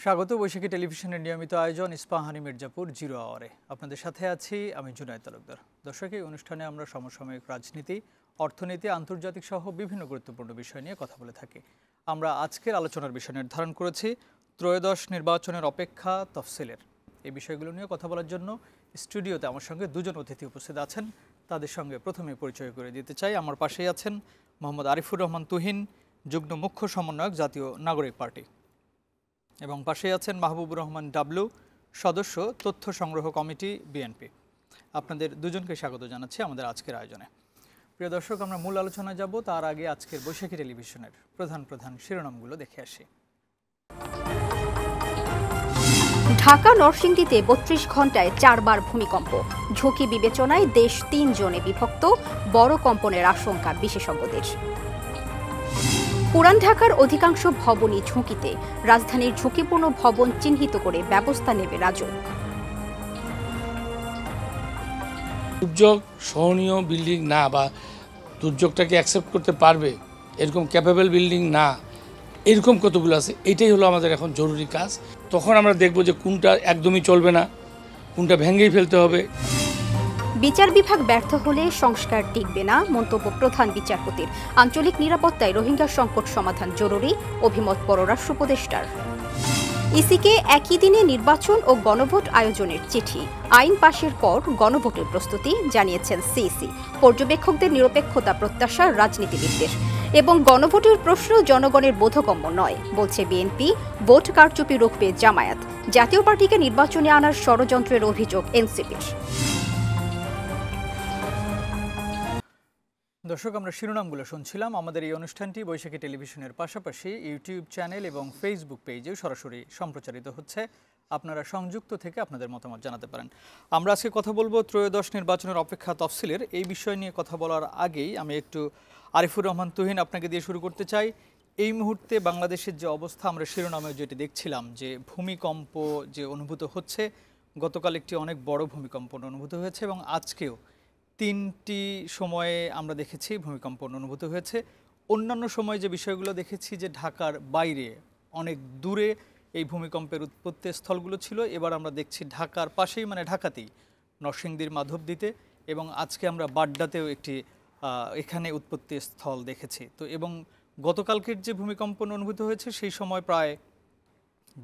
স্বাগত বৈশাখী টেলিভিশনের নিয়মিত আয়োজন ইস্পাহানি মির্জাপুর জিরো আওয়ারে। আপনাদের সাথে আছি আমি জুনায়েদ তালুকদার। দর্শক, এই অনুষ্ঠানে আমরা সমসাময়িক রাজনীতি, অর্থনীতি, আন্তর্জাতিক সহ বিভিন্ন গুরুত্বপূর্ণ বিষয় নিয়ে কথা বলে থাকি। আমরা আজকের আলোচনার বিষয় নির্ধারণ করেছি ত্রয়োদশ নির্বাচনের অপেক্ষা তফসিলের। এই বিষয়গুলো নিয়ে কথা বলার জন্য স্টুডিওতে আমার সঙ্গে দুজন অতিথি উপস্থিত আছেন। তাদের সঙ্গে প্রথমে পরিচয় করে দিতে চাই। আমার পাশেই আছেন মোহাম্মদ আরিফুর রহমান তুহিন, যুগ্ম মুখ্য সমন্বয়ক, জাতীয় নাগরিক পার্টি, এবং পাশে আছেন মাহবুবুর রহমান ডাবলু, সদস্য, তথ্য সংগ্রহ কমিটি, বিএনপি। আপনাদের দুজনকে স্বাগত জানাচ্ছি আমাদের আজকের আয়োজনে। প্রিয় দর্শক, আমরা মূল আলোচনায় যাব তার আগে আজকের বৈশাখী টেলিভিশনের প্রধান প্রধান শিরোনামগুলো দেখে আসি। ঢাকা নরসিংদীতে ৩২ ঘন্টায় ৪ বার ভূমিকম্প, ঝুঁকি বিবেচনায় দেশ ৩ জোনে বিভক্ত, বড় কম্পনের আশঙ্কা বিশেষজ্ঞদের। পুরান ঢাকার অধিকাংশ ভবনই ঝুঁকিতে, রাজধানীর ঝুঁকিপূর্ণ ভবন চিহ্নিত করে ব্যবস্থা নেবে রাজউক। দুর্যোগ সহনীয় বিল্ডিং না, বা দুর্যোগটাকে অ্যাকসেপ্ট করতে পারবে এরকম ক্যাপেবল বিল্ডিং না, এরকম কতগুলো আছে। এটাই হলো আমাদের এখন জরুরি কাজ। তখন আমরা দেখব যে কোনটা একদমই চলবে না, কোনটা ভেঙেই ফেলতে হবে। বিচার বিভাগ ব্যর্থ হলে সংস্কার টিকবে না, মন্তব্য প্রধান বিচারপতির। আঞ্চলিক নিরাপত্তায় রোহিঙ্গা সংকট সমাধান জরুরি, অভিমত পররাষ্ট্র উপদেষ্টার। ইসিকে একই দিনে নির্বাচন ও গণভোট আয়োজনের চিঠি, আইন পাশের পর গণভোটের প্রস্তুতি জানিয়েছেন সিইসি। পর্যবেক্ষকদের নিরপেক্ষতা প্রত্যাশা রাজনীতিবিদদের। এবং গণভোটের প্রশ্ন জনগণের বোধগম্য নয় বলছে বিএনপি, ভোট কারচুপি রুখবে জামায়াত। জাতীয় পার্টিকে নির্বাচনে আনার ষড়যন্ত্রের অভিযোগ এনসিপির। দর্শক, আমরা শিরোনামগুলো শুনছিলাম। আমাদের এই অনুষ্ঠানটি বৈশাখী টেলিভিশনের পাশাপাশি ইউটিউব চ্যানেল এবং ফেসবুক পেজেও সরাসরি সম্প্রচারিত হচ্ছে। আপনারা সংযুক্ত থেকে আপনাদের মতামত জানাতে পারেন। আমরা আজকে কথা বলবো ত্রয়োদশ নির্বাচনের অপেক্ষা তফসিলের। এই বিষয় নিয়ে কথা বলার আগেই আমি একটু আরিফুর রহমান তুহিন আপনাকে দিয়ে শুরু করতে চাই। এই মুহূর্তে বাংলাদেশের যে অবস্থা, আমরা শিরোনামে যেটি দেখছিলাম যে ভূমিকম্প যে অনুভূত হচ্ছে, গতকাল একটি অনেক বড় ভূমিকম্প অনুভূত হয়েছে এবং আজকেও 3টি সময়ে আমরা দেখেছি ভূমিকম্প অনুভূত হয়েছে। অন্যান্য সময়ে যে বিষয়গুলো দেখেছি যে ঢাকার বাইরে অনেক দূরে এই ভূমিকম্পের উৎপত্তি স্থলগুলো ছিল, এবার আমরা দেখছি ঢাকার পাশেই, মানে ঢাকাতেই, নরসিংদীর মাধবদীতে, এবং আজকে আমরা বাড্ডাতেও একটি এখানে উৎপত্তি স্থল দেখেছি। তো এবং গতকালকের যে ভূমিকম্প অনুভূত হয়েছে সেই সময় প্রায়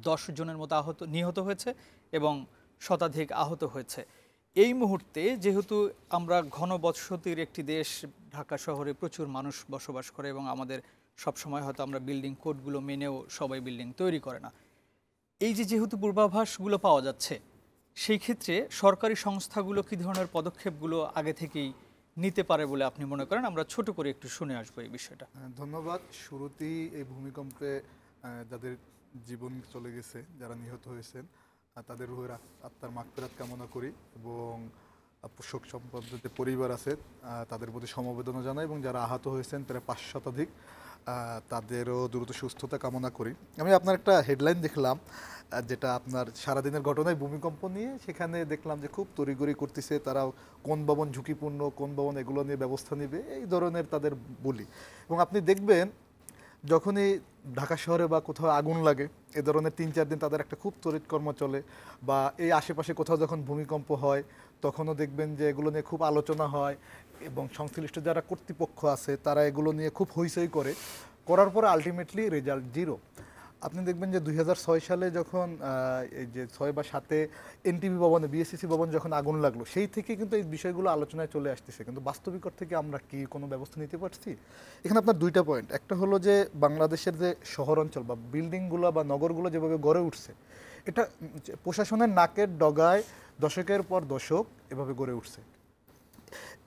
10 জনের মতো নিহত হয়েছে এবং শতাধিক আহত হয়েছে। এই মুহূর্তে যেহেতু আমরা ঘনবসতির একটি দেশ, ঢাকা শহরে প্রচুর মানুষ বসবাস করে এবং আমাদের সবসময় হয়তো আমরা বিল্ডিং কোডগুলো মেনেও সবাই বিল্ডিং তৈরি করে না। এই যেহেতু পূর্বাভাসগুলো পাওয়া যাচ্ছে, সেই ক্ষেত্রে সরকারি সংস্থাগুলো কী ধরনের পদক্ষেপগুলো আগে থেকেই নিতে পারে বলে আপনি মনে করেন? আমরা ছোট করে একটু শুনে আসবো এই বিষয়টা। ধন্যবাদ। শুরুতেই এই ভূমিকম্পে যাদের জীবন চলে গেছে, যারা নিহত হয়েছেন, তাদের রুহের আত্মার মাগফিরাত কামনা করি এবং শোক সম্পর্কিত পরিবার আছে তাদের প্রতি সমবেদনা জানাই, এবং যারা আহত হয়েছেন প্রায় 5 শতাধিক, তাদেরও দ্রুত সুস্থতা কামনা করি। আমি আপনার একটা হেডলাইন দেখলাম, যেটা আপনার সারাদিনের ঘটনায় ভূমিকম্প নিয়ে, সেখানে দেখলাম যে খুব তড়িঘড়ি করতেছে তারা, কোন ভবন ঝুঁকিপূর্ণ, কোন ভবন এগুলো নিয়ে ব্যবস্থা নেবে, এই ধরনের তাদের বলি। এবং আপনি দেখবেন যখনই ঢাকা শহরে বা কোথাও আগুন লাগে, এ ধরনের 3-4 দিন তাদের একটা খুব তড়িৎকর্ম চলে, বা এই আশেপাশে কোথাও যখন ভূমিকম্প হয় তখনও দেখবেন যে এগুলো নিয়ে খুব আলোচনা হয়, এবং সংশ্লিষ্ট যারা কর্তৃপক্ষ আছে তারা এগুলো নিয়ে খুব হইচই করার পরে আলটিমেটলি রেজাল্ট জিরো। আপনি দেখবেন যে 2006 সালে যখন এই যে 6 বা 7-এ এনটিভি ভবনে, বিএসসিসি ভবন যখন আগুন লাগলো, সেই থেকে কিন্তু এই বিষয়গুলো আলোচনায় চলে আসতেছে, কিন্তু বাস্তবিকতা থেকে আমরা কি কোনো ব্যবস্থা নিতে পারছি? এখানে আপনার 2টা পয়েন্ট। একটা হলো যে বাংলাদেশের যে শহর অঞ্চল বা বিল্ডিংগুলো বা নগরগুলো যেভাবে গড়ে উঠছে, এটা প্রশাসনের নাকের ডগায় দশকের পর দশক এভাবে গড়ে উঠছে,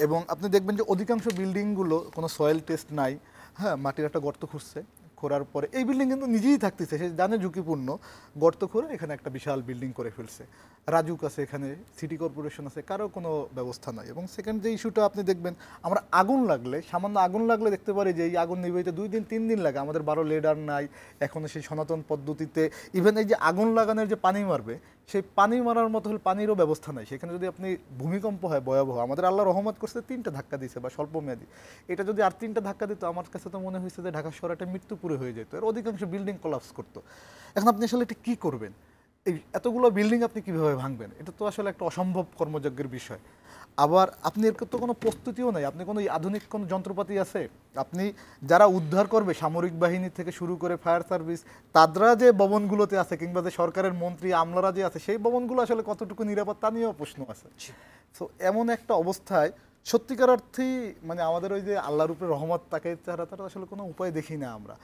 এবং আপনি দেখবেন যে অধিকাংশ বিল্ডিংগুলো কোনো সয়েল টেস্ট নাই। হ্যাঁ, মাটির একটা গর্ত খুঁড়ছে, খোঁড়ার পরে এই বিল্ডিং কিন্তু নিজেই থাকতেছে, সে জানে ঝুঁকিপূর্ণ, গর্ত খুঁড়ে এখানে একটা বিশাল বিল্ডিং করে ফেলছে। রাজুক আছে, এখানে সিটি কর্পোরেশন আছে, কারো কোনো ব্যবস্থা নাই। এবং সেকেন্ড যে ইস্যুটা আপনি দেখবেন, আমরা আগুন লাগলে, সামান্য আগুন লাগলে দেখতে পারি যে এই আগুন নিভাইতে 2 দিন 3 দিন লাগে। আমাদের 12 লেডার নাই, এখনও সেই সনাতন পদ্ধতিতে ইভেন এই যে আগুন লাগানোর যে পানি মারবে সেই পানি মারার মতো হলে পানিরও ব্যবস্থা নাই। সেখানে যদি আপনি ভূমিকম্প হয় ভয়াবহ, আমাদের আল্লাহ রহমত করছে 3টা ধাক্কা দিয়েছে বা স্বল্পমেয়াদী, এটা যদি আর 3টা ধাক্কা দিত আমার কাছে তো মনে হয়েছে যে ঢাকা শহর একটা মৃত্যুপুরে হয়ে যেত, এর অধিকাংশ বিল্ডিং কোলাপস করতো। এখন আপনি আসলে এটা কী করবেন? এই এতগুলো বিল্ডিং আপনি কীভাবে ভাঙবেন? এটা তো আসলে একটা অসম্ভব কর্মযজ্ঞের বিষয়। আবার আপনি এর তো কোনো প্রস্তুতিও নাই, আপনি কোনো আধুনিক কোনো যন্ত্রপাতি আছে? আপনি যারা উদ্ধার করবে সামরিক বাহিনী থেকে শুরু করে ফায়ার সার্ভিস, তারা যে ভবনগুলোতে আছে কিংবা যে সরকারের মন্ত্রী আমলারা যে আছে সেই ভবনগুলো আসলে কতটুকু নিরাপদ তা নিয়েও প্রশ্ন আছে। তো এমন একটা অবস্থায় সত্যিকার অর্থেই মানে আমাদের ওই যে আল্লাহর উপরে রহমত তাকে তারা আসলে কোনো উপায় দেখি না আমরা।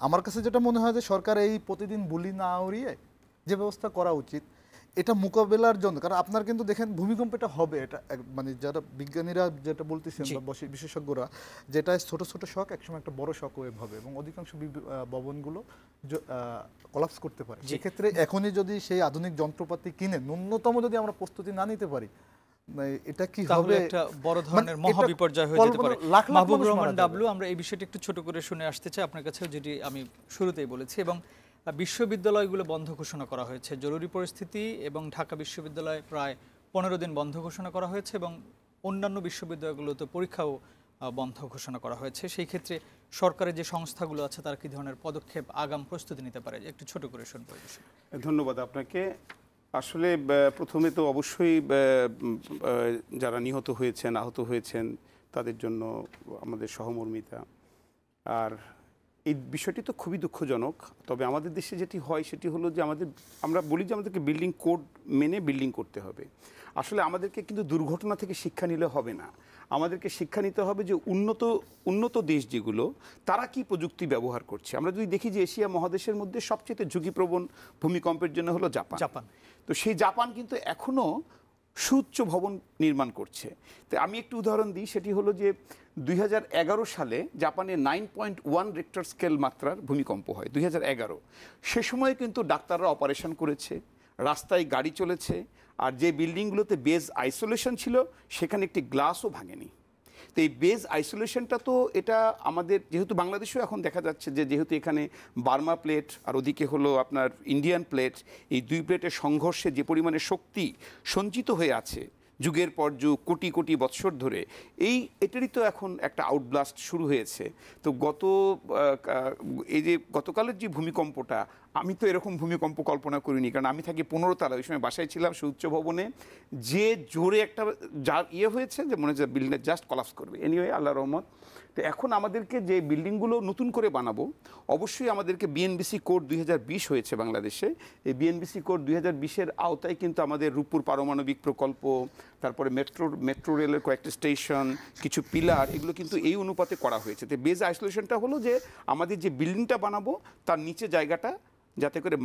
আমার কাছে যেটা মনে হয় যে সরকার এই প্রতিদিন বুলি না উড়িয়ে যে ব্যবস্থা করা উচিত এটা মোকাবেলার জন্য, কারণ আপনার কিন্তু দেখেন ভূমিকম্পটা হবে, এটা মানে যারা বিজ্ঞানীরা যেটা বলতেছেন বা বিশেষজ্ঞরা, যেটা ছোট ছোট শক একসময় একটা বড় শক ওয়েভ হবে এবং অধিকাংশ ভবনগুলো কলাপস করতে পারে। সেক্ষেত্রে এখনই যদি সেই আধুনিক যন্ত্রপাতি কিনে ন্যূনতম যদি আমরা প্রস্তুতি না নিতে পারি, এটা কি হবে? একটা বড় ধরনের মহাবিপর্যয় হয়ে যেতে পারে। মাহবুবুর রহমান ডাবলু, আমরা এই বিষয়টি একটু ছোট করে শুনে আসতে চাই আপনার কাছে, যেটি আমি শুরুতেই বলেছি। এবং বিশ্ববিদ্যালয়গুলো বন্ধ ঘোষণা করা হয়েছে, জরুরি পরিস্থিতি, এবং ঢাকা বিশ্ববিদ্যালয় প্রায় 15 দিন বন্ধ ঘোষণা করা হয়েছে এবং অন্যান্য বিশ্ববিদ্যালয়গুলোতে পরীক্ষাও বন্ধ ঘোষণা করা হয়েছে। সেই ক্ষেত্রে সরকারের যে সংস্থাগুলো আছে তারা কি ধরনের পদক্ষেপ আগাম প্রস্তুতি নিতে পারে, একটু ছোট করে শুনবো। ধন্যবাদ আপনাকে। আসলে প্রথমে তো অবশ্যই যারা নিহত হয়েছেন, আহত হয়েছেন, তাদের জন্য আমাদের সহমর্মিতা। আর এই বিষয়টি তো খুবই দুঃখজনক। তবে আমাদের দেশে যেটি হয় সেটি হলো যে আমরা বলি যে আমাদেরকে বিল্ডিং কোড মেনে বিল্ডিং করতে হবে। আসলে আমাদেরকে কিন্তু দুর্ঘটনা থেকে শিক্ষা নিলে হবে না, আমাদেরকে শিক্ষা নিতে হবে যে উন্নত দেশ যেগুলো তারা কি প্রযুক্তি ব্যবহার করছে। আমরা যদি দেখি যে এশিয়া মহাদেশের মধ্যে সবচেয়ে ঝুঁকিপ্রবণ ভূমিকম্পের জন্য হলো জাপান। তো সেই জাপান কিন্তু এখনও সুউচ্চ ভবন নির্মাণ করছে। তো আমি একটু উদাহরণ দিই, সেটি হলো যে 2011 সালে জাপানে 9.1 রিক্টার স্কেল মাত্রার ভূমিকম্প হয় 2011। সে সময় কিন্তু ডাক্তাররা অপারেশন করেছে, রাস্তায় গাড়ি চলেছে, আর যে বিল্ডিংগুলোতে বেজ আইসোলেশন ছিল সেখানে একটি গ্লাসও ভাঙেনি। তো এই বেজ আইসোলেশনটা তো এটা আমাদের যেহেতু বাংলাদেশেও এখন দেখা যাচ্ছে যে যেহেতু এখানে বার্মা প্লেট আর ওদিকে হলো আপনার ইন্ডিয়ান প্লেট, এই দুই প্লেটের সংঘর্ষে যে পরিমাণে শক্তি সঞ্চিত হয়ে আছে যুগের পর যুগ কোটি কোটি বৎসর ধরে, এটারই তো এখন একটা আউটব্লাস্ট শুরু হয়েছে। তো গতকালের যে ভূমিকম্পটা, আমি তো এরকম ভূমিকম্প কল্পনা করিনি, কারণ আমি থাকি 15 তলা, ওই সময় বাসায় ছিলাম সুউচ্চ ভবনে, যে জোরে একটা হয়েছে যে মনে হচ্ছে বিল্ডিং জাস্ট কলাপস করবে। এনিওয়ে আল্লাহ রহমত। তো এখন আমাদেরকে যে বিল্ডিংগুলো নতুন করে বানাবো, অবশ্যই আমাদেরকে বিএনবিসি কোড 2020 হয়েছে বাংলাদেশে। এই বিএনবিসি কোড 2020-এর আওতায় কিন্তু আমাদের রূপপুর পারমাণবিক প্রকল্প, তারপরে মেট্রো রেলের কয়েকটা স্টেশন, কিছু পিলার, এগুলো কিন্তু এই অনুপাতে করা হয়েছে। তো বেজ আইসোলেশনটা হলো যে আমাদের যে বিল্ডিংটা বানাবো তার নিচে জায়গাটা যাতে করে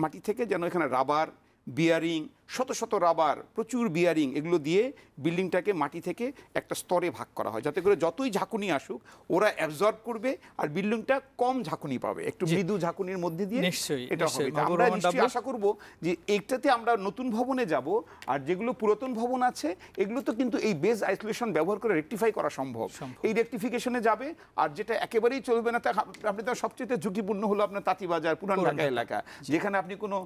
মাটি থেকে যেন এখানে রাবার, বিয়ারিং, শত শত রাবার, প্রচুর বিয়ারিং, এগুলো দিয়ে বিল্ডিংটাকে মাটি থেকে একটা স্তরে ভাগ করা হয়, যাতে করে যতই ঝাঁকুনি আসুক ওরা অ্যাবজর্ব করবে আর বিল্ডিংটা কম ঝাঁকুনি পাবে, একটু মৃদু ঝাঁকুনির মধ্যে দিয়ে এটা হবে। আমরা নিশ্চয়ই আশা করব যে এইটাতে আমরা নতুন ভবনে যাব, আর যেগুলো পুরাতন ভবন আছে এগুলো তো কিন্তু এই বেজ আইসোলেশন ব্যবহার করে রেকটিফাই করা সম্ভব। এই রেকটিফিকেশনে যাবে। আর যেটা একেবারেই চলবে না, আপনি তো সবচেয়ে ঝুঁকিপূর্ণ হলো আপনার তাঁতিবাজার, পুরান ঢাকা এলাকা, যেখানে আপনি কোনো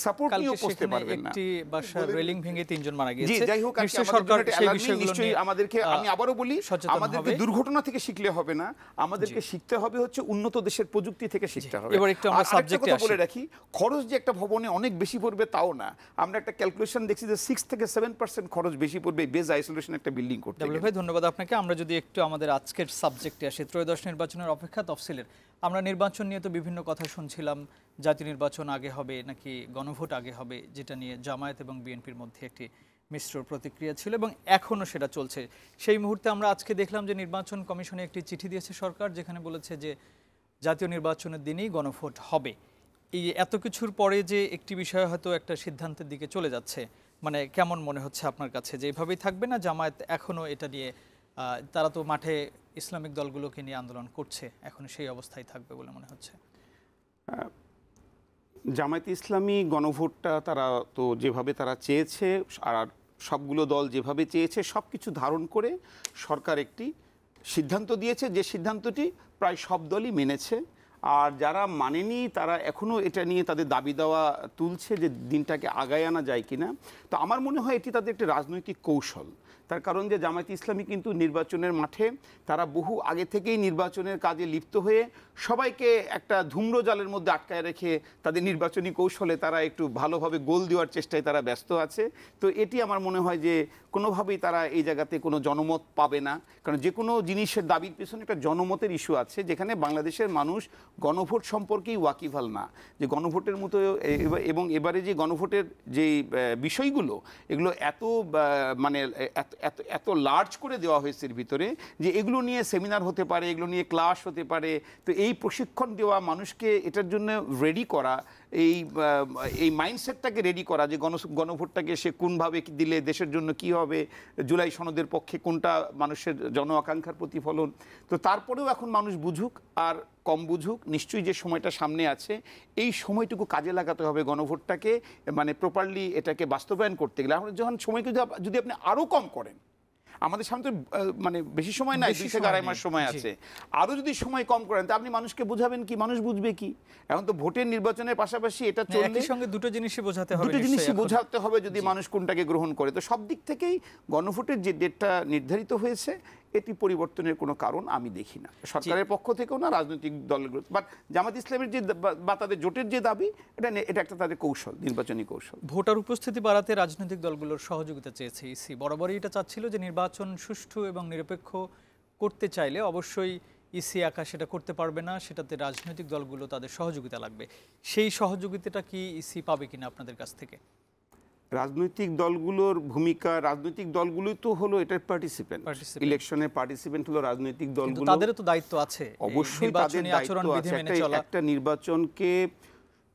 সাপোর্ট নিয়েও বসতে পারবেন না। বাসার রেলিং ভেঙে 3 জন মারা গিয়েছে। জি, যাই হোক, সরকার সেই বিষয়গুলো নিয়ে আমাদেরকে, আমি আবারও বলি, আমাদেরকে দুর্ঘটনা থেকে শিখলে হবে না, আমাদেরকে শিখতে হবে হচ্ছে উন্নত দেশের প্রযুক্তি থেকে শিখতে হবে। এবার একটু আমরা সাবজেক্টে আসি। বলে রাখি, খরচ যে একটা ভবনে অনেক বেশি পড়বে তাও না। আমরা একটা ক্যালকুলেশন দেখছি যে 6 থেকে 7% খরচ বেশি পড়বে বেজ আইসোলেশন একটা বিল্ডিং করতে। ভাই ধন্যবাদ আপনাকে। আমরা যদি একটু আমাদের আজকের সাবজেক্টে আসি, ত্রয়োদশ নির্বাচনের অপেক্ষা তফসিলের। আমরা নির্বাচন নিয়ে তো বিভিন্ন কথা শুনছিলাম, জাতীয় নির্বাচন আগে হবে নাকি গণভোট আগে হবে, যেটা নিয়ে জামায়াত এবং বিএনপির মধ্যে একটি মিশ্র প্রতিক্রিয়া ছিল এবং এখনও সেটা চলছে। সেই মুহূর্তে আমরা আজকে দেখলাম যে নির্বাচন কমিশনে একটি চিঠি দিয়েছে সরকার, যেখানে বলেছে যে জাতীয় নির্বাচনের দিনই গণভোট হবে। এই এত কিছুর পরে যে একটি বিষয় হয়তো একটা সিদ্ধান্তের দিকে চলে যাচ্ছে, মানে কেমন মনে হচ্ছে আপনার কাছে যে এইভাবেই থাকবে, না জামায়াত এখনও এটা নিয়ে, তারা তো মাঠে ইসলামিক দলগুলোকে নিয়ে আন্দোলন করছে, এখন সেই অবস্থায় থাকবে বলে মনে হচ্ছে? জামায়াতে ইসলামী গণভোটটা তারা তো যেভাবে তারা চেয়েছে, আর সবগুলো দল যেভাবে চেয়েছে, সব কিছু ধারণ করে সরকার একটি সিদ্ধান্ত দিয়েছে, যে সিদ্ধান্তটি প্রায় সব দলই মেনেছে। আর যারা মানেনি তারা এখনও এটা নিয়ে তাদের দাবি দেওয়া তুলছে যে দিনটাকে আগায় আনা যায় কিনা। তো আমার মনে হয় এটি তাদের একটি রাজনৈতিক কৌশল। তার কারণ যে জামায়াতে ইসলামী কিন্তু নির্বাচনের মাঠে তারা বহু আগে থেকেই নির্বাচনের কাজে লিপ্ত হয়ে সবাইকে একটা ধূম্রজালের মধ্যে আটকায় রেখে তাদের নির্বাচনী কৌশলে তারা একটু ভালোভাবে গোল দেওয়ার চেষ্টায় তারা ব্যস্ত আছে। তো এটি আমার মনে হয় যে কোনোভাবেই তারা এই জায়গাতে কোনো জনমত পাবে না, কারণ যে কোনো জিনিসের দাবির পেছনে একটা জনমতের ইস্যু আছে, যেখানে বাংলাদেশের মানুষ গণভোট সম্পর্কেই ওয়াকিবহাল না, যে গণভোটের মতো এবং এবারে যে গণভোটের যে বিষয়গুলো এগুলো এত মানে এত এত লার্জ করে দেওয়া হয়েছে এর ভিতরে যে এগুলো নিয়ে সেমিনার হতে পারে, এগুলো নিয়ে ক্লাস হতে পারে। তো এই প্রশিক্ষণ দেওয়া মানুষকে এটার জন্য রেডি করা, এই মাইন্ডসেটটাকে রেডি করা যে গণভোটটাকে সে কোনভাবে দিলে দেশের জন্য কি হবে, জুলাই সনদের পক্ষে কোনটা মানুষের জন আকাঙ্ক্ষার প্রতিফলন। তো তারপরেও এখন মানুষ বুঝুক আর কম বুঝুক, নিশ্চয়ই যে সময়টা সামনে আছে এই সময়টুকু কাজে লাগাতে হবে গণভোটটাকে, মানে প্রপারলি এটাকে বাস্তবায়ন করতে গেলে। এখন যখন সময়কে যদি আপনি আরও কম করেন, আমাদের সামনে তো মানে বেশি সময় নাই, 2 থেকে 2.5 মাস সময় আছে, আরও যদি সময় কম করেন তা আপনি মানুষকে বোঝাবেন কি, মানুষ বুঝবে কি? এখন তো ভোটের নির্বাচনের পাশাপাশি এটা চলবে, একই সঙ্গে দুটো জিনিসই বোঝাতে হবে, দুটো জিনিসই বোঝাতে হবে যদি মানুষ কোনটাকে গ্রহণ করে। তো সব দিক থেকেই গণভোটের যে ডেটটা নির্ধারিত হয়েছে এটি পরিবর্তনের কোনো কারণ আমি দেখি না, সরকারের পক্ষ থেকেও না, রাজনৈতিক দলগুলো। বাট জামাত ইসলামের যে বা তাদের জোটের যে দাবি এটা একটা তাদের কৌশল, নির্বাচনী কৌশল। ভোটার উপস্থিতি বাড়াতে রাজনৈতিক দলগুলোর সহযোগিতা চেয়েছে ইসি। বরাবরই এটা চাচ্ছিল যে নির্বাচন সুষ্ঠু এবং নিরপেক্ষ করতে চাইলে অবশ্যই ইসি একা সেটা করতে পারবে না, সেটাতে রাজনৈতিক দলগুলো তাদের সহযোগিতা লাগবে। সেই সহযোগিতাটা কি ইসি পাবে কিনা আপনাদের কাছ থেকে? রাজনৈতিক দলগুলোর ভূমিকা, রাজনৈতিক দলগুলোই তো হলো এটার পার্টিসিপেন্ট, ইলেকশনের পার্টিসিপেন্ট হলো রাজনৈতিক দলগুলো। তাদেরও তো দায়িত্ব আছে, অবশ্যই তাদের দায়িত্ব আছে। একটা নির্বাচনকে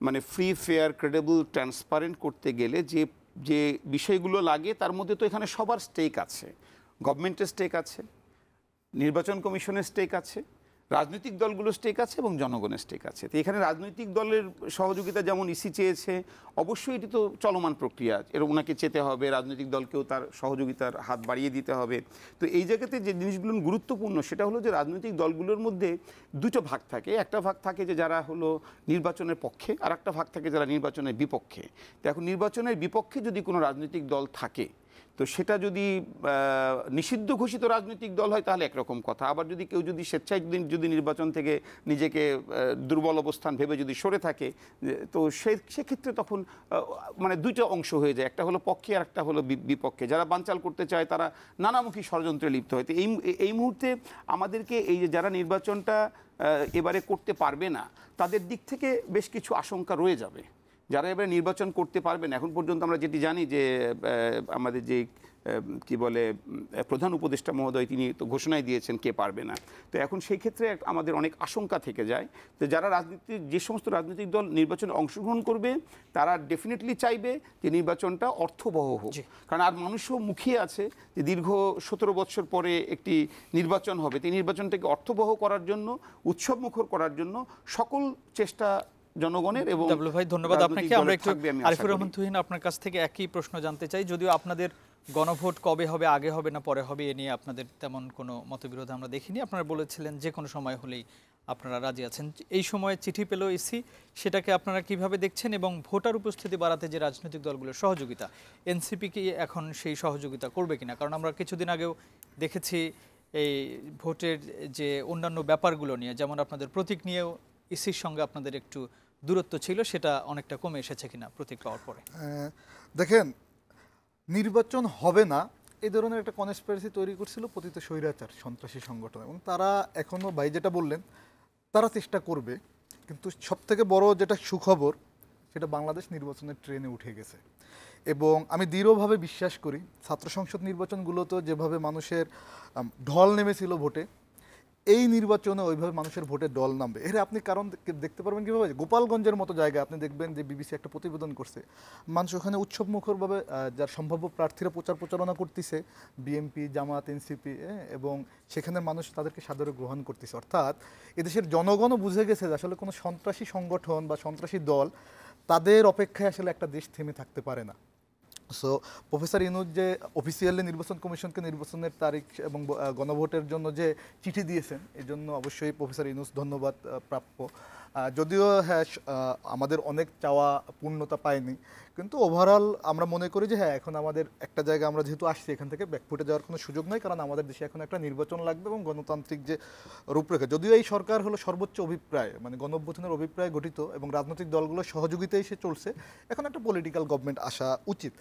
মানে ফ্রি, ফেয়ার, ক্রেডিবল, ট্রান্সপারেন্ট করতে গেলে যে যে বিষয়গুলো লাগে তার মধ্যে তো এখানে সবার স্টেক আছে, গভর্নমেন্টের স্টেক আছে, নির্বাচন কমিশনের স্টেক আছে, রাজনৈতিক দলগুলোর স্টেক আছে এবং জনগণের স্টেক আছে। তো এখানে রাজনৈতিক দলের সহযোগিতা যেমন ইসি চেয়েছে, অবশ্যই এটি তো চলমান প্রক্রিয়া, এর ওনাকে চেতে হবে, রাজনৈতিক দলকেও তার সহযোগিতার হাত বাড়িয়ে দিতে হবে। তো এই জায়গাতে যে জিনিসগুলো গুরুত্বপূর্ণ সেটা হলো যে রাজনৈতিক দলগুলোর মধ্যে দুটো ভাগ থাকে। একটা ভাগ থাকে যে যারা হলো নির্বাচনের পক্ষে, আর একটা ভাগ থাকে যারা নির্বাচনের বিপক্ষে। তো এখন নির্বাচনের বিপক্ষে যদি কোনো রাজনৈতিক দল থাকে তো সেটা যদি নিষিদ্ধ ঘোষিত রাজনৈতিক দল হয় তাহলে একরকম কথা, আবার যদি কেউ যদি স্বেচ্ছায় যদি নির্বাচন থেকে নিজেকে দুর্বল অবস্থান ভেবে যদি সরে থাকে তো সেক্ষেত্রে তখন মানে দুইটা অংশ হয়ে যায়, একটা হলো পক্ষে আর একটা হলো বিপক্ষে। যারা বানচাল করতে চায় তারা নানামুখী ষড়যন্ত্রে লিপ্ত হয়। তো এই মুহূর্তে আমাদেরকে এই যে যারা নির্বাচনটা এবারে করতে পারবে না তাদের দিক থেকে বেশ কিছু আশঙ্কা রয়ে যাবে। যারা এবারে নির্বাচন করতে পারবেন, এখন পর্যন্ত আমরা যেটি জানি যে আমাদের যে কি বলে প্রধান উপদেষ্টা মহোদয় তিনি তো ঘোষণাই দিয়েছেন কে পারবে না। তো এখন সেই ক্ষেত্রে আমাদের অনেক আশঙ্কা থেকে যায়। তো যারা যে সমস্ত রাজনৈতিক দল নির্বাচনে অংশগ্রহণ করবে তারা ডেফিনেটলি চাইবে যে নির্বাচনটা অর্থবহ হোক, কারণ আর মানুষও মুখিয়ে আছে যে দীর্ঘ 17 বছর পরে একটি নির্বাচন হবে। এই নির্বাচনটাকে অর্থবহ করার জন্য, উৎসবমুখর করার জন্য সকল চেষ্টা জনগণের। এবং ভাই ধন্যবাদ আপনাকে। আমরা একটু আরিফুর রহমান তুহিন আপনার কাছ থেকে একই প্রশ্ন জানতে চাই, যদিও আপনাদের গণভোট কবে হবে, আগে হবে না পরে হবে, এ নিয়ে আপনাদের তেমন কোনো মতবিরোধ আমরা দেখিনি। আপনারা বলেছিলেন যে কোনো সময় হলেই আপনারা রাজি আছেন। এই সময়ে চিঠি পেল ইসি, সেটাকে আপনারা কিভাবে দেখছেন? এবং ভোটার উপস্থিতি বাড়াতে যে রাজনৈতিক দলগুলোর সহযোগিতা, এনসিপি কি এখন সেই সহযোগিতা করবে কিনা? কারণ আমরা কিছুদিন আগেও দেখেছি এই ভোটের যে অন্যান্য ব্যাপারগুলো নিয়ে, যেমন আপনাদের প্রতীক নিয়েও ইসির সঙ্গে আপনাদের একটু দূরত্ব ছিল, সেটা অনেকটা কমে এসেছে কিনা প্রতীক পাওয়ার পরে? দেখেন, নির্বাচন হবে না এই ধরনের একটা কনস্পিরেসি তৈরি করছিল পতিত স্বৈরাচার সন্ত্রাসী সংগঠন, এবং তারা এখনও ভাই যেটা বললেন তারা চেষ্টা করবে। কিন্তু সবথেকে বড় যেটা সুখবর সেটা বাংলাদেশ নির্বাচনের ট্রেনে উঠে গেছে। এবং আমি দৃঢ়ভাবে বিশ্বাস করি ছাত্র সংসদ নির্বাচনগুলোতে যেভাবে মানুষের ঢল নেমেছিল ভোটে, এই নির্বাচনে ওইভাবে মানুষের ভোটে দল নামবে। এর আপনি কারণ দেখতে পারবেন কীভাবে? গোপালগঞ্জের মতো জায়গায় আপনি দেখবেন যে বিবিসি একটা প্রতিবেদন করছে, মানুষ ওখানে উৎসবমুখরভাবে যার সম্ভাব্য প্রার্থীরা প্রচারণা করতেছে, বিএনপি, জামাত, এনসিপি, এবং সেখানে মানুষ তাদেরকে সাদরে গ্রহণ করতেছে। অর্থাৎ এদেশের জনগণও বুঝে গেছে যে আসলে কোনো সন্ত্রাসী সংগঠন বা সন্ত্রাসী দল তাদের অপেক্ষায় আসলে একটা দেশ থেমে থাকতে পারে না। সো প্রফেসর ইউনূস যে অফিসিয়ালি নির্বাচন কমিশনকে নির্বাচনের তারিখ এবং গণভোটের জন্য যে চিঠি দিয়েছেন, এই জন্য অবশ্যই প্রফেসর ইউনূস ধন্যবাদ প্রাপ্য। যদিও হ্যাঁ আমাদের অনেক চাওয়া পূর্ণতা পায়নি, কিন্তু ওভারঅল আমরা মনে করি যে হ্যাঁ এখন আমাদের একটা জায়গা আমরা যেহেতু আসছি এখান থেকে ব্যাকফুটে যাওয়ার কোনো সুযোগ নাই, কারণ আমাদের দেশে এখন একটা নির্বাচন লাগবে এবং গণতান্ত্রিক যে রূপরেখা, যদিও এই সরকার হলো সর্বোচ্চ অভিপ্রায় মানে গণ-অভ্যুত্থানের অভিপ্রায় গঠিত এবং রাজনৈতিক দলগুলোর সহযোগিতায় সে চলছে, এখন একটা পলিটিক্যাল গভর্নমেন্ট আসা উচিত।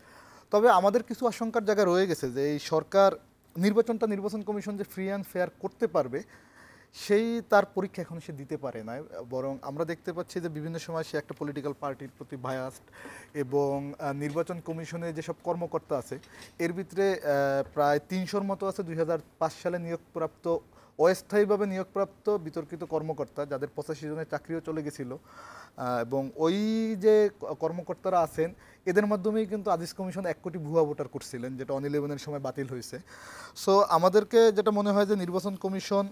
তবে আমাদের কিছু আশঙ্কার জায়গা রয়ে গেছে যে এই সরকার নির্বাচন কমিশন যে ফ্রি অ্যান্ড ফেয়ার করতে পারবে সেই তার পরীক্ষা এখন সে দিতে পারে না, বরং আমরা দেখতে পাচ্ছি যে বিভিন্ন সময় সে একটা পলিটিক্যাল পার্টির প্রতি বায়াসড এবং নির্বাচন কমিশনে যেসব কর্মকর্তা আছে এর ভিতরে প্রায় 300-র মতো আছে 2005 সালে নিয়োগপ্রাপ্ত অস্থায়ীভাবে নিয়োগপ্রাপ্ত বিতর্কিত কর্মকর্তা, যাদের 85 জনের চাকরিও চলে গেছিল, এবং ওই যে কর্মকর্তারা আছেন এদের মাধ্যমেই কিন্তু আজিজ কমিশন 1 কোটি ভুয়া ভোটার করছিলেন, যেটা অন 11-এর সময় বাতিল হয়েছে। সো আমাদেরকে যেটা মনে হয় যে নির্বাচন কমিশন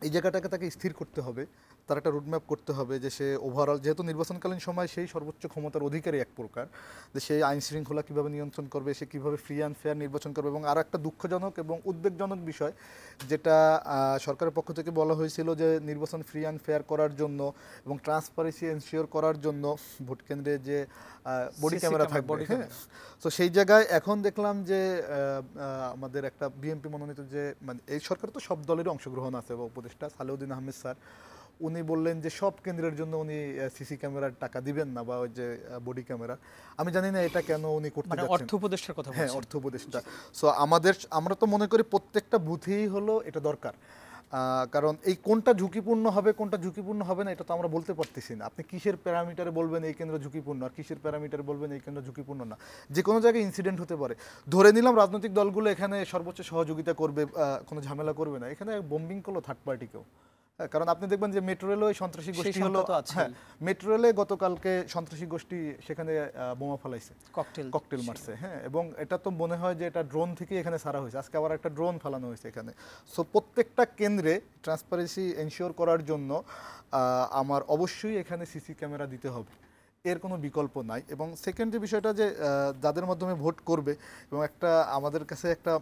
এই জায়গাটাকে তাকে স্থির করতে হবে, তার একটা রুটম্যাপ করতে হবে যে সে ওভারঅল যেহেতু নির্বাচনকালীন সময় সেই সর্বোচ্চ ক্ষমতার অধিকারী এক প্রকার, যে সেই আইন শৃঙ্খলা কীভাবে নিয়ন্ত্রণ করবে, সে কীভাবে ফ্রি অ্যান্ড ফেয়ার নির্বাচন করবে। এবং আরও একটা দুঃখজনক এবং উদ্বেগজনক বিষয় যেটা সরকারের পক্ষ থেকে বলা হয়েছিল যে নির্বাচন ফ্রি অ্যান্ড ফেয়ার করার জন্য এবং ট্রান্সপারেন্সি এনশিওর করার জন্য ভোট কেন্দ্রে যে বডি ক্যামেরা থাকবে, হ্যাঁ, তো সেই জায়গায় এখন দেখলাম যে আমাদের একটা বিএনপি মনোনীত যে মানে এই সরকার তো সব দলেরই অংশগ্রহণ আছে বা উপদেষ্টা সালেউদ্দিন আহমেদ স্যার উনি বললেন যে সব কেন্দ্রের জন্য উনি সিসি ক্যামেরার টাকা দিবেন না বা ওই যে বডি ক্যামেরা, আমি জানি না এটা কেন উনি করতে মানে যাচ্ছেন। অর্থ উপদেষ্টার কথা হ্যাঁ, বলছেন। অর্থ উপদেষ্টা। সো আমরা তো মনে করি প্রত্যেকটা বুথেই হলো এটা দরকার, কারণ এই কোনটা ঝুঁকিপূর্ণ হবে কোনটা ঝুঁকিপূর্ণ হবে না এটা তো আমরা বলতে পারতেছি না। আপনি কিসের প্যারামিটারে বলবেন এই কেন্দ্র ঝুঁকিপূর্ণ আর কিসের প্যারামিটারে বলবেন এই কেন্দ্র ঝুঁকিপূর্ণ না, যে কোনো জায়গায় ইনসিডেন্ট হতে পারে। ধরে নিলাম রাজনৈতিক দলগুলো এখানে সর্বোচ্চ সহযোগিতা করবে, কোনো ঝামেলা করবে না, এখানে বোম্বিং করলো থার্ড পার্টিকেও। কারণ আপনি দেখবেন যে মেট্রো রেলে ওই সন্ত্রাসী গোষ্ঠী হলো, হ্যাঁ মেট্রো রেলে গতকালকে সন্ত্রাসী গোষ্ঠী সেখানে বোমা ফেলাইছে, ককটেল মারছে, হ্যাঁ, এবং এটা তো মনে হয় যে এটা ড্রোন থেকে এখানে ছাড়া হয়েছে, আজকে আবার একটা ড্রোন ফেলানো হয়েছে এখানে। সো প্রত্যেকটা কেন্দ্রে ট্রান্সপারেন্সি এনশিওর করার জন্য আমার অবশ্যই এখানে সিসি ক্যামেরা দিতে হবে, এর কোনো বিকল্প নাই। এবং সেকেন্ড যে বিষয়টা যে যাদের মাধ্যমে ভোট করবে, এবং একটা আমাদের কাছে একটা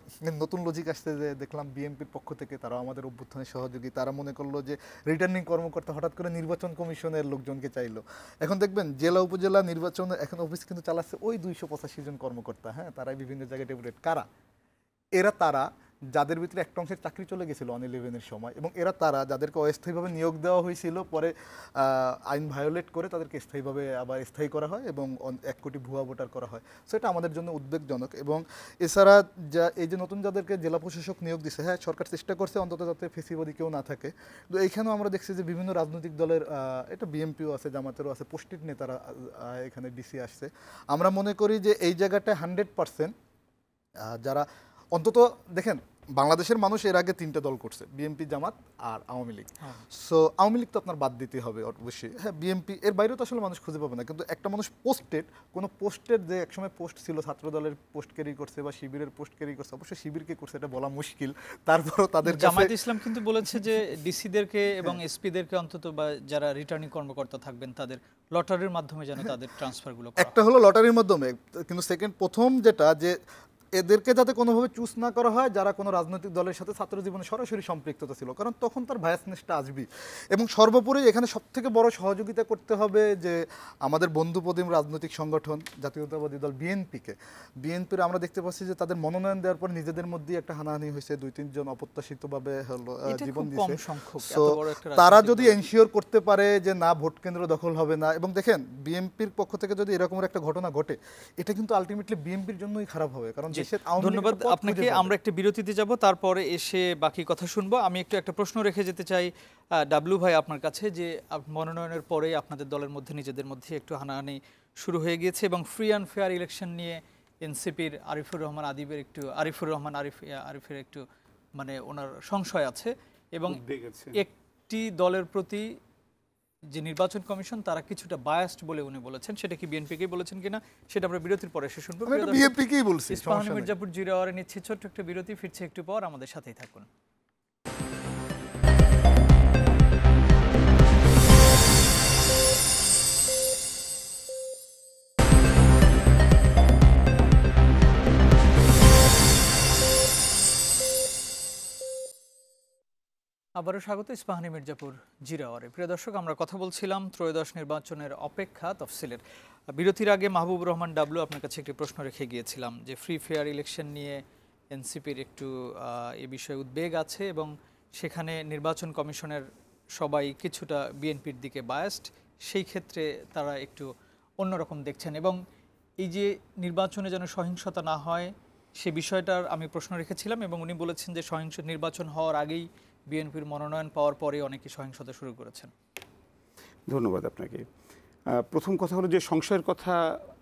নতুন লজিক আসছে যে দেখলাম বিএনপির পক্ষ থেকে তারা আমাদের অভ্যুত্থানের সহযোগী, তারা মনে করলো যে রিটার্নিং কর্মকর্তা হঠাৎ করে নির্বাচন কমিশনের লোকজনকে চাইলো। এখন দেখবেন জেলা উপজেলা নির্বাচন এখন অফিস কিন্তু চালাচ্ছে ওই 285 জন কর্মকর্তা, হ্যাঁ, তারাই বিভিন্ন জায়গায় ডেপুটেড। কারা এরা? তারা যাদের ভিতরে একটা অংশের চাকরি চলে গেছিল অন 11-এর সময়, এবং এরা তারা যাদেরকে অস্থায়ীভাবে নিয়োগ দেওয়া হয়েছিল, পরে আইন ভায়োলেট করে তাদেরকে স্থায়ীভাবে আবার স্থায়ী করা হয় এবং 1 কোটি ভুয়া ভোটার করা হয়। সো এটা আমাদের জন্য উদ্বেগজনক। এবং এছাড়া এই যে নতুন যাদেরকে জেলা প্রশাসক নিয়োগ দিচ্ছে, হ্যাঁ সরকার চেষ্টা করছে অন্তত যাতে ফেসিবাদী কেউ না থাকে, তো এইখানেও আমরা দেখছি যে বিভিন্ন রাজনৈতিক দলের, এটা বিএনপিও আছে, জামাতেরও আছে, পোস্টেড নেতারা এখানে ডিসি আসছে। আমরা মনে করি যে এই জায়গাটায় 100% যারা অন্তত দেখেন বাংলাদেশের মানুষ এর আগে 3টে দল করছে, বিএনপি, জামাত আর আওয়ামী লীগ। সো আওয়ামী লীগ তো আপনার বাদ দিতে হবে অবশ্যই, হ্যাঁ বিএনপি এর বাইরেও তো আসলে মানুষ খুঁজে পাবে না, কিন্তু একটা মানুষ কোনো পোস্টের যে একসময় পোস্ট ছিল, ছাত্র দলের পোস্ট ক্যারি করছে বা শিবিরের পোস্ট ক্যারি করছে, অবশ্যই শিবিরকে করছে এটা বলা মুশকিল, তারপরও তাদের জামায়াত ইসলাম কিন্তু বলেছে যে ডিসিদেরকে এবং এসপিদেরকে অন্তত বা যারা রিটার্নিং কর্মকর্তা থাকবেন তাদের লটারির মাধ্যমে যেন তাদের ট্রান্সফারগুলো করা হয়। একটা হলো লটারির মাধ্যমে, কিন্তু প্রথম যেটা যে এদেরকে যাতে কোনোভাবে চুজ না করা হয় যারা কোনো রাজনৈতিক দলের সাথে ছাত্র জীবনে সরাসরি সম্পৃক্ততা ছিল, কারণ তখন তার ভায়াসনেসটা আসবেই। এবং সর্বোপরি এখানে সবথেকে বড় সহযোগিতা করতে হবে যে আমাদের বন্ধুপ্রতিম রাজনৈতিক সংগঠন জাতীয়তাবাদী দল বিএনপির আমরা দেখতে পাচ্ছি যে তাদের মনোনয়ন দেওয়ার পর নিজেদের মধ্যে একটা হানাহানি হয়েছে, 2-3 জন অপ্রত্যাশিতভাবে জীবন দিয়েছে। সো তারা যদি এনশিওর করতে পারে যে না ভোট কেন্দ্র দখল হবে না, এবং দেখেন বিএনপির পক্ষ থেকে যদি এরকমের একটা ঘটনা ঘটে এটা কিন্তু আলটিমেটলি বিএনপির জন্যই খারাপ হবে, কারণ ধন্যবাদ আপনাকে। আমরা একটি বিরতিতে যাব, তারপরে এসে বাকি কথা শুনবো। আমি একটা প্রশ্ন রেখে যেতে চাই ডাবলু ভাই আপনার কাছে, যে মনোনয়নের পরে আপনাদের দলের মধ্যে নিজেদের মধ্যে একটু হানাহানি শুরু হয়ে গিয়েছে এবং ফ্রি অ্যান্ড ফেয়ার ইলেকশন নিয়ে এনসিপির আরিফের একটু মানে ওনার সংশয় আছে, এবং একটি দলের প্রতি যে নির্বাচন কমিশন তারা কিছুটা বায়াসড বলে উনি বলেছেন, সেটা কি বিএনপিকেই বলেছেন কিনা সেটা আমরা বিরতির পরে এসে শুনবো। বিএনপিকেই বলছি। মির্জাপুর জিরো আওয়ারে নিচ্ছে ছোট্ট একটা বিরতি, ফিরছে একটু পর, আমাদের সাথেই থাকুন। আবারও স্বাগত ইস্পাহানি মির্জাপুর জিরাওয়ারে। প্রিয় দর্শক, আমরা কথা বলছিলাম ত্রয়োদশ নির্বাচনের অপেক্ষা তফসিলের। বিরতির আগে মাহবুব রহমান ডাবলু আপনার কাছে একটি প্রশ্ন রেখে গিয়েছিলাম যে ফ্রি ফেয়ার ইলেকশন নিয়ে এনসিপির একটু এ বিষয়ে উদ্বেগ আছে এবং সেখানে নির্বাচন কমিশনের সবাই কিছুটা বিএনপির দিকে বায়াসড, সেই ক্ষেত্রে তারা একটু অন্যরকম দেখছেন এবং এই যে নির্বাচনে যেন সহিংসতা না হয় সে বিষয়টার আমি প্রশ্ন রেখেছিলাম এবং উনি বলেছেন যে সহিংস নির্বাচন হওয়ার আগেই বিএনপির মনোনয়ন পাওয়ার পরে অনেকে সহিংসতা শুরু করেছেন। ধন্যবাদ আপনাকে। প্রথম কথা হলো যে সংশয়ের কথা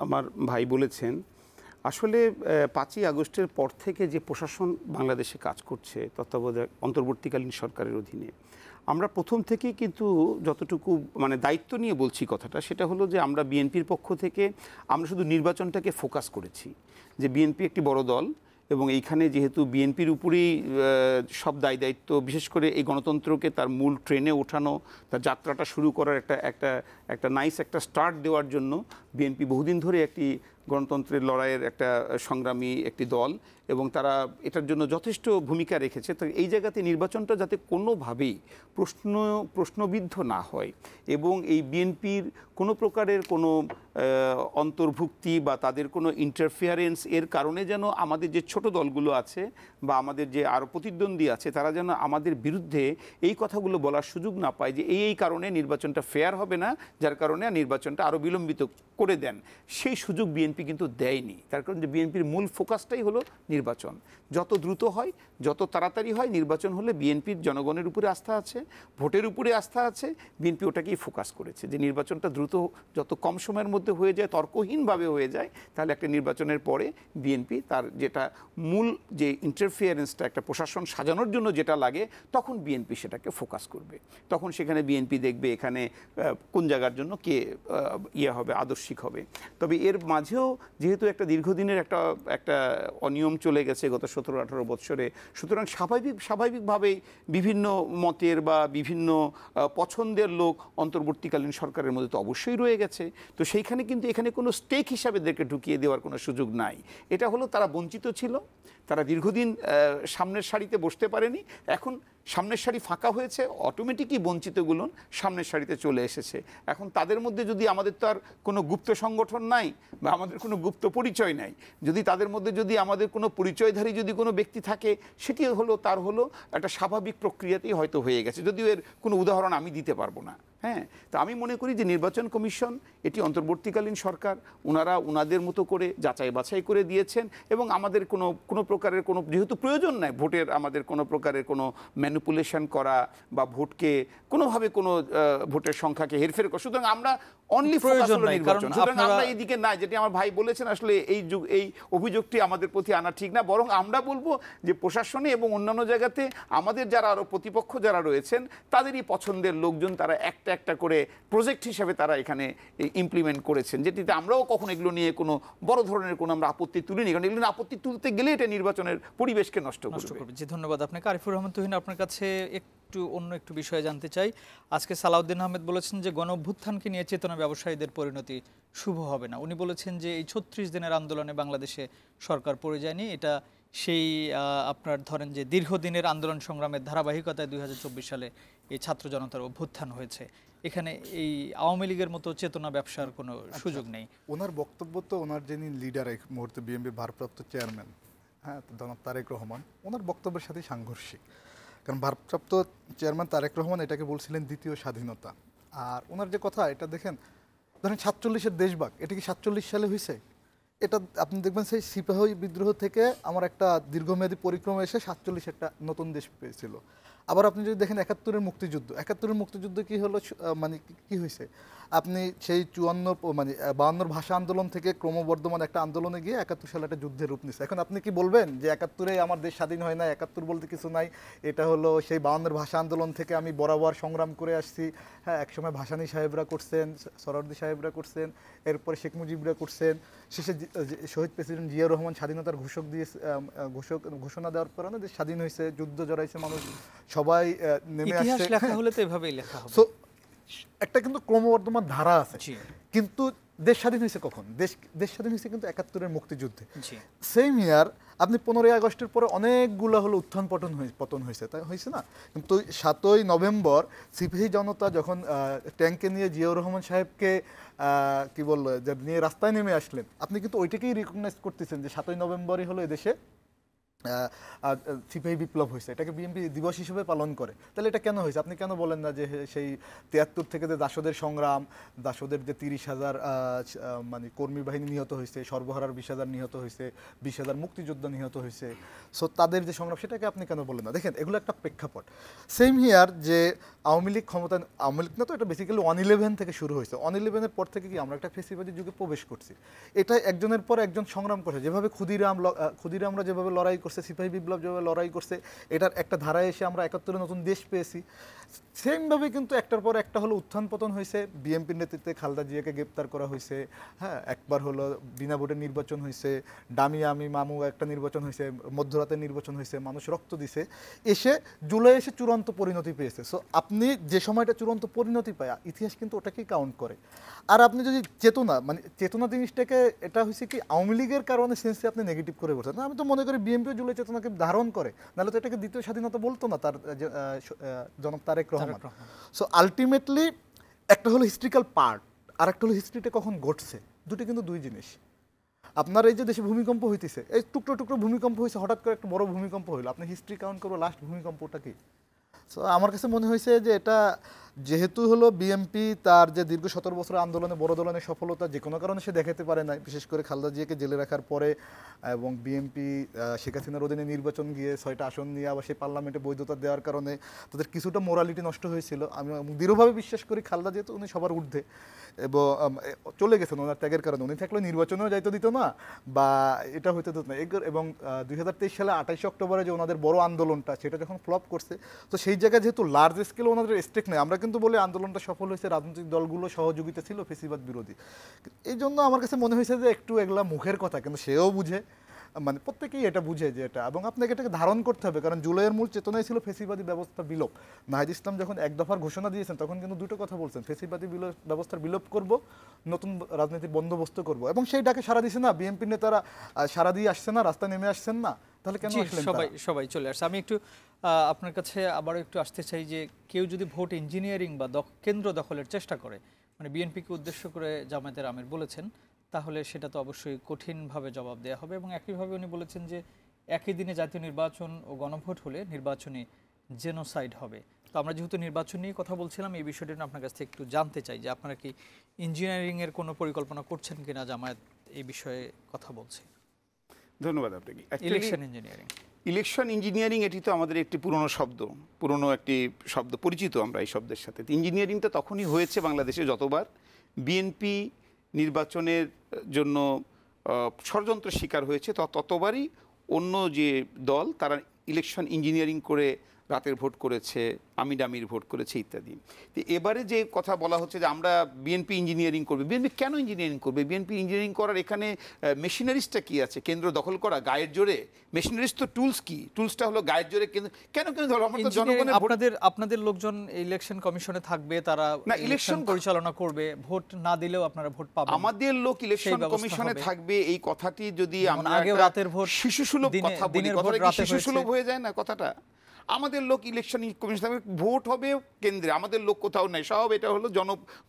আমার ভাই বলেছেন। আসলে 5ই আগস্টের পর থেকে যে প্রশাসন বাংলাদেশে কাজ করছে তত্ত্বাবধায়ক অন্তর্বর্তীকালীন সরকারের অধীনে, আমরা প্রথম থেকেই কিন্তু যতটুকু মানে দায়িত্ব নিয়ে বলছি কথাটা, সেটা হলো যে আমরা বিএনপির পক্ষ থেকে আমরা শুধু নির্বাচনটাকে ফোকাস করেছি যে বিএনপি একটি বড় দল এবং এইখানে যেহেতু বিএনপির উপরেই সব দায়িত্ব, বিশেষ করে এই গণতন্ত্রকে তার মূল ট্রেনে ওঠানো, তার যাত্রাটা শুরু করার একটা নাইস একটা স্টার্ট দেওয়ার জন্য বিএনপি বহুদিন ধরে একটি গণতন্ত্রের লড়াইয়ের একটা সংগ্রামী একটি দল এবং তারা এটার জন্য যথেষ্ট ভূমিকা রেখেছে। তো এই জায়গাতে নির্বাচনটা যাতে কোনোভাবেই প্রশ্নবিদ্ধ না হয় এবং এই বিএনপির কোনো প্রকারের কোনো অন্তর্ভুক্তি বা তাদের কোনো ইন্টারফিয়ারেন্স এর কারণে যেন আমাদের যে ছোট দলগুলো আছে বা আমাদের যে আরও প্রতিদ্বন্দ্বী আছে তারা যেন আমাদের বিরুদ্ধে এই কথাগুলো বলার সুযোগ না পায় যে এই কারণে নির্বাচনটা ফেয়ার হবে না, যার কারণে নির্বাচনটা আরও বিলম্বিত করে দেন, সেই সুযোগ বিএনপি কিন্তু দেয়নি। তার কারণ যে বিএনপির মূল ফোকাসটাই হলো নির্বাচন। যত দ্রুত হয়, যত তাড়াতাড়ি হয় নির্বাচন হলে বিএনপির জনগণের উপরে আস্থা আছে, ভোটের উপরে আস্থা আছে, বিএনপি ওটাকেই ফোকাস করেছে যে নির্বাচনটা দ্রুত যত কম সময়ের মধ্যে হয়ে যায়, তর্কহীনভাবে হয়ে যায়, তাহলে একটা নির্বাচনের পরে বিএনপি তার যেটা মূল যে ইন্টারফিয়ারেন্সটা একটা প্রশাসন সাজানোর জন্য যেটা লাগে তখন বিএনপি সেটাকে ফোকাস করবে। তখন সেখানে বিএনপি দেখবে এখানে কোন জায়গার জন্য কে হবে, আদর্শিক হবে। তবে এর মাঝেও যেহেতু একটা দীর্ঘদিনের একটা অনিয়ম চলে গেছে গত 17-18 বছরে, সুতরাং স্বাভাবিকভাবেই বিভিন্ন মতের বা বিভিন্ন পছন্দের লোক অন্তর্বর্তীকালীন সরকারের মধ্যে তো অবশ্যই রয়ে গেছে। তো সেইখানে কিন্তু এখানে কোনো স্টেক হিসাবে এদেরকে ঢুকিয়ে দেওয়ার কোনো সুযোগ নাই। এটা হলো তারা বঞ্চিত ছিল, তারা দীর্ঘদিন সামনের সারিতে বসতে পারেনি, এখন সামনের সারি ফাঁকা হয়েছে, অটোমেটিকই বঞ্চিতগুলো সামনের সারিতে চলে এসেছে। এখন তাদের মধ্যে যদি আমাদের তো আর কোনো গুপ্ত সংগঠন নাই বা আমাদের কোনো গুপ্ত পরিচয় নাই, যদি তাদের মধ্যে যদি আমাদের কোনো পরিচয়ধারী যদি কোনো ব্যক্তি থাকে, সেটি হলো তার হলো একটা স্বাভাবিক প্রক্রিয়াতেই হয়তো হয়ে গেছে, যদিও এর কোনো উদাহরণ আমি দিতে পারবো না। হ্যাঁ, তো আমি মনে করি যে নির্বাচন কমিশন এটি অন্তর্বর্তীকালীন সরকার, ওনারা ওনাদের মতো করে যাচাই বাছাই করে দিয়েছেন এবং আমাদের কোনো প্রকারের কোনো যেহেতু প্রয়োজন নাই ভোটের, আমাদের কোনো প্রকারের কোনো ম্যানিপুলেশন করা বা ভোটকে কোনোভাবে কোনো ভোটের সংখ্যাকে হেরফের করা, সুতরাং আমরা অনলি ফোকাস হলো নির্বাচন। সুতরাং আমরা এইদিকে নাই, যেটি আমার ভাই বলেছেন, আসলে এই অভিযোগটি আমাদের প্রতি আনা ঠিক না, বরং আমরা বলবো যে প্রশাসনে এবং অন্যান্য জায়গাতে আমাদের যারা আরও প্রতিপক্ষ যারা রয়েছেন তাদেরই পছন্দের লোকজন তারা একটা করে প্রজেক্ট হিসেবে তারা এখানে ইমপ্লিমেন্ট করেছেন, যেটিতে আমরাও কখনো এগুলো নিয়ে কোনো বড় ধরনের কোনো আমরা আপত্তি তুলিনি, কারণ এগুলো আপত্তি তুলতে গেলে এটা নির্বাচনের পরিবেশকে নষ্ট করবে। জি, ধন্যবাদ আপনাকে। আরিফুর রহমান তুহিন, আপনার কাছে অন্য একটু বিষয়ে জানতে চাই। আজকে সালাউদ্দিন আহমেদ বলেছেন যে গণ অভ্যুত্থানকে নিয়ে চেতনা ব্যবসায়ীদের পরিণতি শুভ হবে না। উনি বলেছেন যে এই 36 দিনের আন্দোলনে বাংলাদেশে সরকার পড়ে যায়নি, এটা সেই আপনার ধরেন যে দীর্ঘদিনের আন্দোলন সংগ্রামের ধারাবাহিকতায় 2024 সালে এই ছাত্র জনতার অভ্যুত্থান হয়েছে। এখানে এই আওয়ামী লীগের মতো চেতনা ব্যবসার কোনো সুযোগ নেই। ওনার বক্তব্য তো, ওনার যিনি লিডার এই মুহূর্তে বিএনপির ভারপ্রাপ্ত চেয়ারম্যান, হ্যাঁ, জনাব তারেক রহমান, ওনার বক্তব্যের সাথে সাংঘর্ষিক। কারণ ভারপ্রাপ্ত চেয়ারম্যান তারেক রহমান এটাকে বলছিলেন দ্বিতীয় স্বাধীনতা, আর ওনার যে কথা এটা দেখেন, ধরেন 47-এর দেশভাগ, এটা কি 47 সালে হয়েছে? এটা আপনি দেখবেন সেই সিপাহী বিদ্রোহ থেকে আমার একটা দীর্ঘমেয়াদী পরিক্রমা এসে 47 একটা নতুন দেশ পেয়েছিল। আবার আপনি যদি দেখেন 71-এর মুক্তিযুদ্ধ কি হলো, মানে কি হয়েছে, আপনি সেই 52 ভাষা আন্দোলন থেকে ক্রমবর্ধমান একটা আন্দোলনে গিয়ে 71 সালে একটা যুদ্ধের রূপ নিচ্ছে। এখন আপনি কি বলবেন যে 71-এ আমার দেশ স্বাধীন হয় না, 71 বলতে কিছু নাই, এটা হলো সেই 52 ভাষা আন্দোলন থেকে আমি বরাবর সংগ্রাম করে আসছি। হ্যাঁ, একসময় ভাসানী সাহেবরা করছেন, সরওয়ার্দী সাহেবরা করছেন, এরপরে শেখ মুজিবরা করছেন, শেষে শহীদ প্রেসিডেন্ট জিয়াউর রহমান স্বাধীনতার ঘোষণা দেওয়ার পরে দেশ স্বাধীন হয়েছে, যুদ্ধ জড়াইছে মানুষ, সবাই নেমে আসছে। ইতিহাস লেখা হলে তো এভাবেই লেখা হবে। একটা কিন্তু ক্রমবর্ধমান ধারা আছে। জি কিন্তু দেশ স্বাধীন হয়েছে কখন? দেশ স্বাধীন হয়েছে কিন্তু ৭১-এর মুক্তিযুদ্ধে। জি সেম ইয়ার আপনি 15ই আগস্টের পরে অনেকগুলো হলো উত্থান পতন হয়েছে, তাই হয়েছে না? কিন্তু 7ই নভেম্বর সিপাহী জনতা যখন ট্যাঙ্কে নিয়ে জিয়াউর রহমান সাহেবকে কি বললো যে নিয়ে রাস্তায় নেমে আসলেন, আপনি কিন্তু ওইটাকেই রিকগনাইজ করতেছেন যে 7ই নভেম্বরই হলো এদেশে সিপাহী বিপ্লব হয়েছে, এটাকে বিএনপি দিবস হিসেবে পালন করে। তাহলে এটা কেন হয়েছে? আপনি কেন বলেন না যে সেই 73 থেকে যে দাসদের সংগ্রাম, দাসদের যে 30,000 মানে কর্মী বাহিনী নিহত হয়েছে, সর্বহারার 20,000 নিহত হয়েছে, 20,000 মুক্তিযোদ্ধা নিহত হয়েছে, সো তাদের যে সংগ্রাম সেটাকে আপনি কেন বলেন না? দেখেন এগুলো একটা প্রেক্ষাপট। সেম হিয়ার যে আওয়ামী লীগ ক্ষমতা, আওয়ামী লীগ না তো, এটা বেসিক্যালি 111 থেকে শুরু হয়েছে। 111-এর পর থেকে কি আমরা একটা ফেসিবাদী যুগে প্রবেশ করছি। এটা একজনের পর একজন সংগ্রাম করছে, যেভাবে ক্ষুদিরামরা যেভাবে লড়াই করছে, সিপাহী বিপ্লব যেভাবে লড়াই করছে, এটার একটা ধারায় এসে আমরা 71-এ নতুন দেশ পেয়েছি। সেমভাবে কিন্তু একটার পর একটা হলো উত্থান পতন হয়েছে। বিএনপির নেতৃত্বে খালেদা জিয়াকে গ্রেপ্তার করা হয়েছে, হ্যাঁ, একবার হলো বিনা ভোটের নির্বাচন হয়েছে, ডামি আমি মামু একটা নির্বাচন হয়েছে, মধ্যরাতের নির্বাচন হয়েছে, মানুষ রক্ত দিছে, এসে জুলাই এসে চূড়ান্ত পরিণতি পেয়েছে। সো আপনি যে সময়টা চূড়ান্ত পরিণতি পায়, ইতিহাস কিন্তু ওটাকেই কাউন্ট করে। আর আপনি যদি চেতনা জিনিসটাকে, এটা হয়েছে কি আওয়ামী লীগের কারণে সেন্সে আপনি নেগেটিভ করে বলছেন না, আমি তো মনে করি বিএনপি জুলাই চেতনাকে ধারণ করে, নাহলে তো এটাকে দ্বিতীয় স্বাধীনতা বলতো না তার জনাব তারেক রহমান। সো আলটিমেটলি একটা হলো হিস্ট্রিক্যাল পার্ট, আর একটা হলো হিস্ট্রিটা কখন ঘটছে, দুটো কিন্তু দুই জিনিস। আপনার এই যে দেশে ভূমিকম্প হইতেছে, এই টুকরো টুকরো ভূমিকম্প হয়েছে, হঠাৎ করে একটা বড় ভূমিকম্প হইলো, আপনি হিস্ট্রি কাউন্ট করবো লাস্ট ভূমিকম্পটা কি। সো আমার কাছে মনে হয়েছে যে এটা যেহেতু হলো বিএনপি তার যে দীর্ঘ 17 বছরের আন্দোলনে, বড় ধরনের সফলতা যে কোনো কারণে সে দেখাতে পারে না, বিশেষ করে খালেদা জিয়াকে জেলে রাখার পরে, এবং বিএনপি শেখ হাসিনার অধীনে নির্বাচন গিয়ে 6টা আসন নিয়ে আবার সেই পার্লামেন্টে বৈধতা দেওয়ার কারণে তাদের কিছুটা মোরালিটি নষ্ট হয়েছিল। আমি দৃঢ়ভাবে বিশ্বাস করি খালেদা যেহেতু উনি সবার ঊর্ধ্বে এবং চলে গেছেন ওনার ত্যাগের কারণে, উনি থাকলে নির্বাচনেও যাইতে দিত না বা এটা হইতে দিত না। এবং 2023 সালে 28 অক্টোবরে যে ওনাদের বড় আন্দোলনটা, সেটা যখন ফ্লপ করছে, তো সেই জায়গায় যেহেতু লার্জ স্কেলে ওনাদের স্টেক নেই, আমরা কিন্তু বলি আন্দোলনটা সফল হয়েছে রাজনৈতিক দলগুলো সহযোগিতা ছিল ফেসিবাদ বিরোধী। এই জন্য আমার কাছে মনে হয়েছে যে একটু এগুলা মুখের কথা, কিন্তু সেও বুঝে, মানে প্রত্যেকেই এটা বুঝে যে এটা, এবং আপনাকে এটাকে ধারণ করতে হবে, কারণ জুলাইয়ের মূল চেতনাই ছিল ফেসিবাদী ব্যবস্থা বিলোপ। নাহিদ ইসলাম যখন এক দফার ঘোষণা দিয়েছেন, তখন কিন্তু দুটো কথা বলছেন, ফেসিবাদী ব্যবস্থার বিলোপ করব, নতুন রাজনীতির বন্দোবস্ত করব, এবং সেই ডাকে সারা দিছে না বিএনপি নেতারা, সারা দিয়ে আসছে না, রাস্তায় নেমে আসছেন না, তাহলে কেন আসলেন? সবাই চলে আসছে। আমি একটু আপনার কাছে আবারও একটু আসতে চাই যে কেউ যদি ভোট ইঞ্জিনিয়ারিং বা কেন্দ্র দখলের চেষ্টা করে, মানে বিএনপিকে উদ্দেশ্য করে জামায়াতের আমির বলেছেন, তাহলে সেটা তো অবশ্যই কঠিনভাবে জবাব দেওয়া হবে। এবং একইভাবে উনি বলেছেন যে একই দিনে জাতীয় নির্বাচন ও গণভোট হলে নির্বাচনী জেনোসাইড হবে। তো আমরা যেহেতু নির্বাচন নিয়ে কথা বলছিলাম, এই বিষয়টি আপনার কাছ থেকে একটু জানতে চাই যে আপনারা কি ইঞ্জিনিয়ারিংয়ের কোনো পরিকল্পনা করছেন কিনা? জামায়াত এই বিষয়ে কথা বলছে। ধন্যবাদ আপনাকে। ইলেকশন ইঞ্জিনিয়ারিং, ইলেকশন ইঞ্জিনিয়ারিং এটি তো আমাদের একটি পুরনো একটি শব্দ, পরিচিত আমরা এই শব্দের সাথে। ইঞ্জিনিয়ারিংটা তখনই হয়েছে বাংলাদেশে যতবার বিএনপি নির্বাচনের জন্য ষড়যন্ত্র শিকার হয়েছে, ততবারই অন্য যে দল তারা ইলেকশন ইঞ্জিনিয়ারিং করে রাতের ভোট করেছে, আমির ভোট করেছে ইত্যাদি। তো এবারে যে কথা বলা হচ্ছে যে আমরা বিএনপি ইঞ্জিনিয়ারিং করবে, বিএনপি কেন ইঞ্জিনিয়ারিং করবে? বিএনপি ইঞ্জিনিয়ারিং করার এখানে মেশিনারিজটা কি আছে? কেন্দ্র দখল করা গায়ের জোরে? মেশিনারিজ তো টুলস, কি টুলসটা হলো গায়ের জোরে। কেন ধরো আমরা জনগণের, আপনাদের লোকজন ইলেকশন কমিশনে থাকবে, তারা ইলেকশন পরিচালনা করবে, ভোট না দিলেও আপনারা ভোট পাবেন। আমাদের লোক ইলেকশন কমিশনে থাকবে, এই কথাটি যদি আমরা আগে রাতের ভোট শিশুসুলভ কথা বলি, কথাটা কি শিশুসুলভ হয়ে যায় না কথাটা? আমাদের লোক ইলেকশন কমিশন, ভোট হবে কেন্দ্রে, আমাদের লোক কোথাও নাই, সব এটা হলো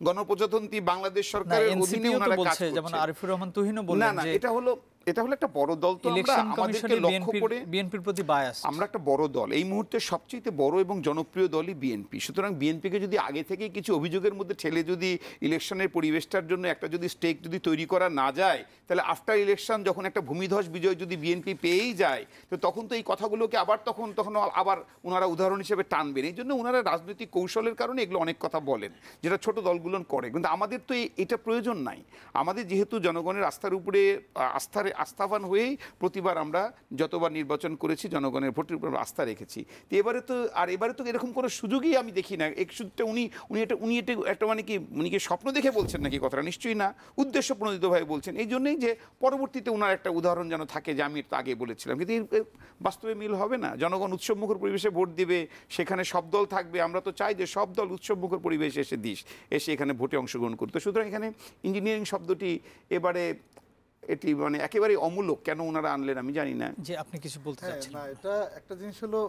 গণপ্রজাতন্ত্রী বাংলাদেশ সরকারের অধীনে ওনারা কাজ করছে। যেমন আরিফুর রহমান তুহিনও বললেন যে এটা হলো একটা বড় দল, তো আমরা আমাদেরকে লক্ষ্য করে বিএনপির প্রতি বায়াস, আমরা একটা বড় দল, এই মুহূর্তে সবচেয়ে বড় এবং জনপ্রিয় দলই বিএনপি। সুতরাং বিএনপিকে যদি আগে থেকে কিছু অভিযোগের মধ্যে ঠেলে যদি ইলেকশনের পরিবেশটার জন্য একটা যদি স্টেক যদি তৈরি করা না যায়, তাহলে আফটার ইলেকশন যখন একটা ভূমিধস বিজয় যদি বিএনপি পেয়েই যায়, তো তখন তো এই কথাগুলোকে তখন আবার ওনারা উদাহরণ হিসেবে টানবেন। এই জন্য ওনারা রাজনৈতিক কৌশলের কারণে এগুলো অনেক কথা বলেন, যেটা ছোট দলগুলো করে। কিন্তু আমাদের তো এটা প্রয়োজন নাই। আমাদের যেহেতু জনগণের আস্থার উপরে আস্থার জনগণের আস্থাবান হয়েই প্রতিবার আমরা যতবার নির্বাচন করেছি জনগণের ভোটের উপর আস্থা রেখেছি। তো এবারে তো এরকম কোনো সুযোগই আমি দেখি না। এক সুযোগটা উনি এটা একটা মানে কি উনি কি স্বপ্ন দেখে বলছেন নাকি কথাটা? নিশ্চয়ই না, উদ্দেশ্য প্রণোদিতভাবে বলছেন। এই জন্যই যে পরবর্তীতে ওনার একটা উদাহরণ যেন থাকে যে আমি তো আগে বলেছিলাম, কিন্তু বাস্তবে মিল হবে না। জনগণ উৎসবমুখর পরিবেশে ভোট দিবে, সেখানে সব দল থাকবে। আমরা তো চাই যে সব দল উৎসবমুখর পরিবেশে এসে এখানে ভোটে অংশগ্রহণ করতে। সুতরাং এখানে ইঞ্জিনিয়ারিং শব্দটি এবারে এটি মানে একেবারে অমূলক কেন ওনারা আনলেন আমি জানি না। যে আপনি কিছু বলতে চাচ্ছেন? না, এটা একটা জিনিস হলো,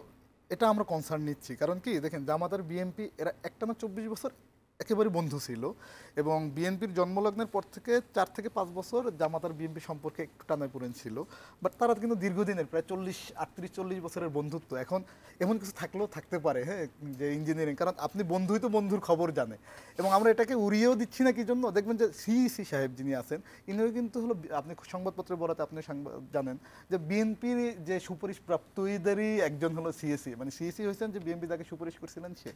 এটা আমরা কনসার্ন নিচ্ছি কারণ কি দেখেন, জামাত আর বিএনপি এরা একটানা 24 বছর একেবারে বন্ধু ছিল, এবং বিএনপির জন্মলগ্নের পর থেকে 4 থেকে 5 বছর জামাত আর বিএনপি সম্পর্কে একটু টানাপোড়েন ছিল। বাট তারা কিন্তু দীর্ঘদিনের প্রায় 38-40 বছরের বন্ধুত্ব। এখন এমন কিছু থাকলেও থাকতে পারে, হ্যাঁ, যে ইঞ্জিনিয়ারিং, কারণ আপনি বন্ধুই তো বন্ধুর খবর জানে। এবং আমরা এটাকে উড়িয়েও দিচ্ছি না কি জন্য, দেখবেন যে সিইসি সাহেব যিনি আছেন ইনিও কিন্তু হলো, আপনি সংবাদপত্রে বলাতে আপনি জানেন যে বিএনপির যে সুপারিশ প্রাপ্তদেরই একজন হলো সিএসি, মানে সিএসি হয়েছেন যে বিএনপি তাকে সুপারিশ করছিলেন সে।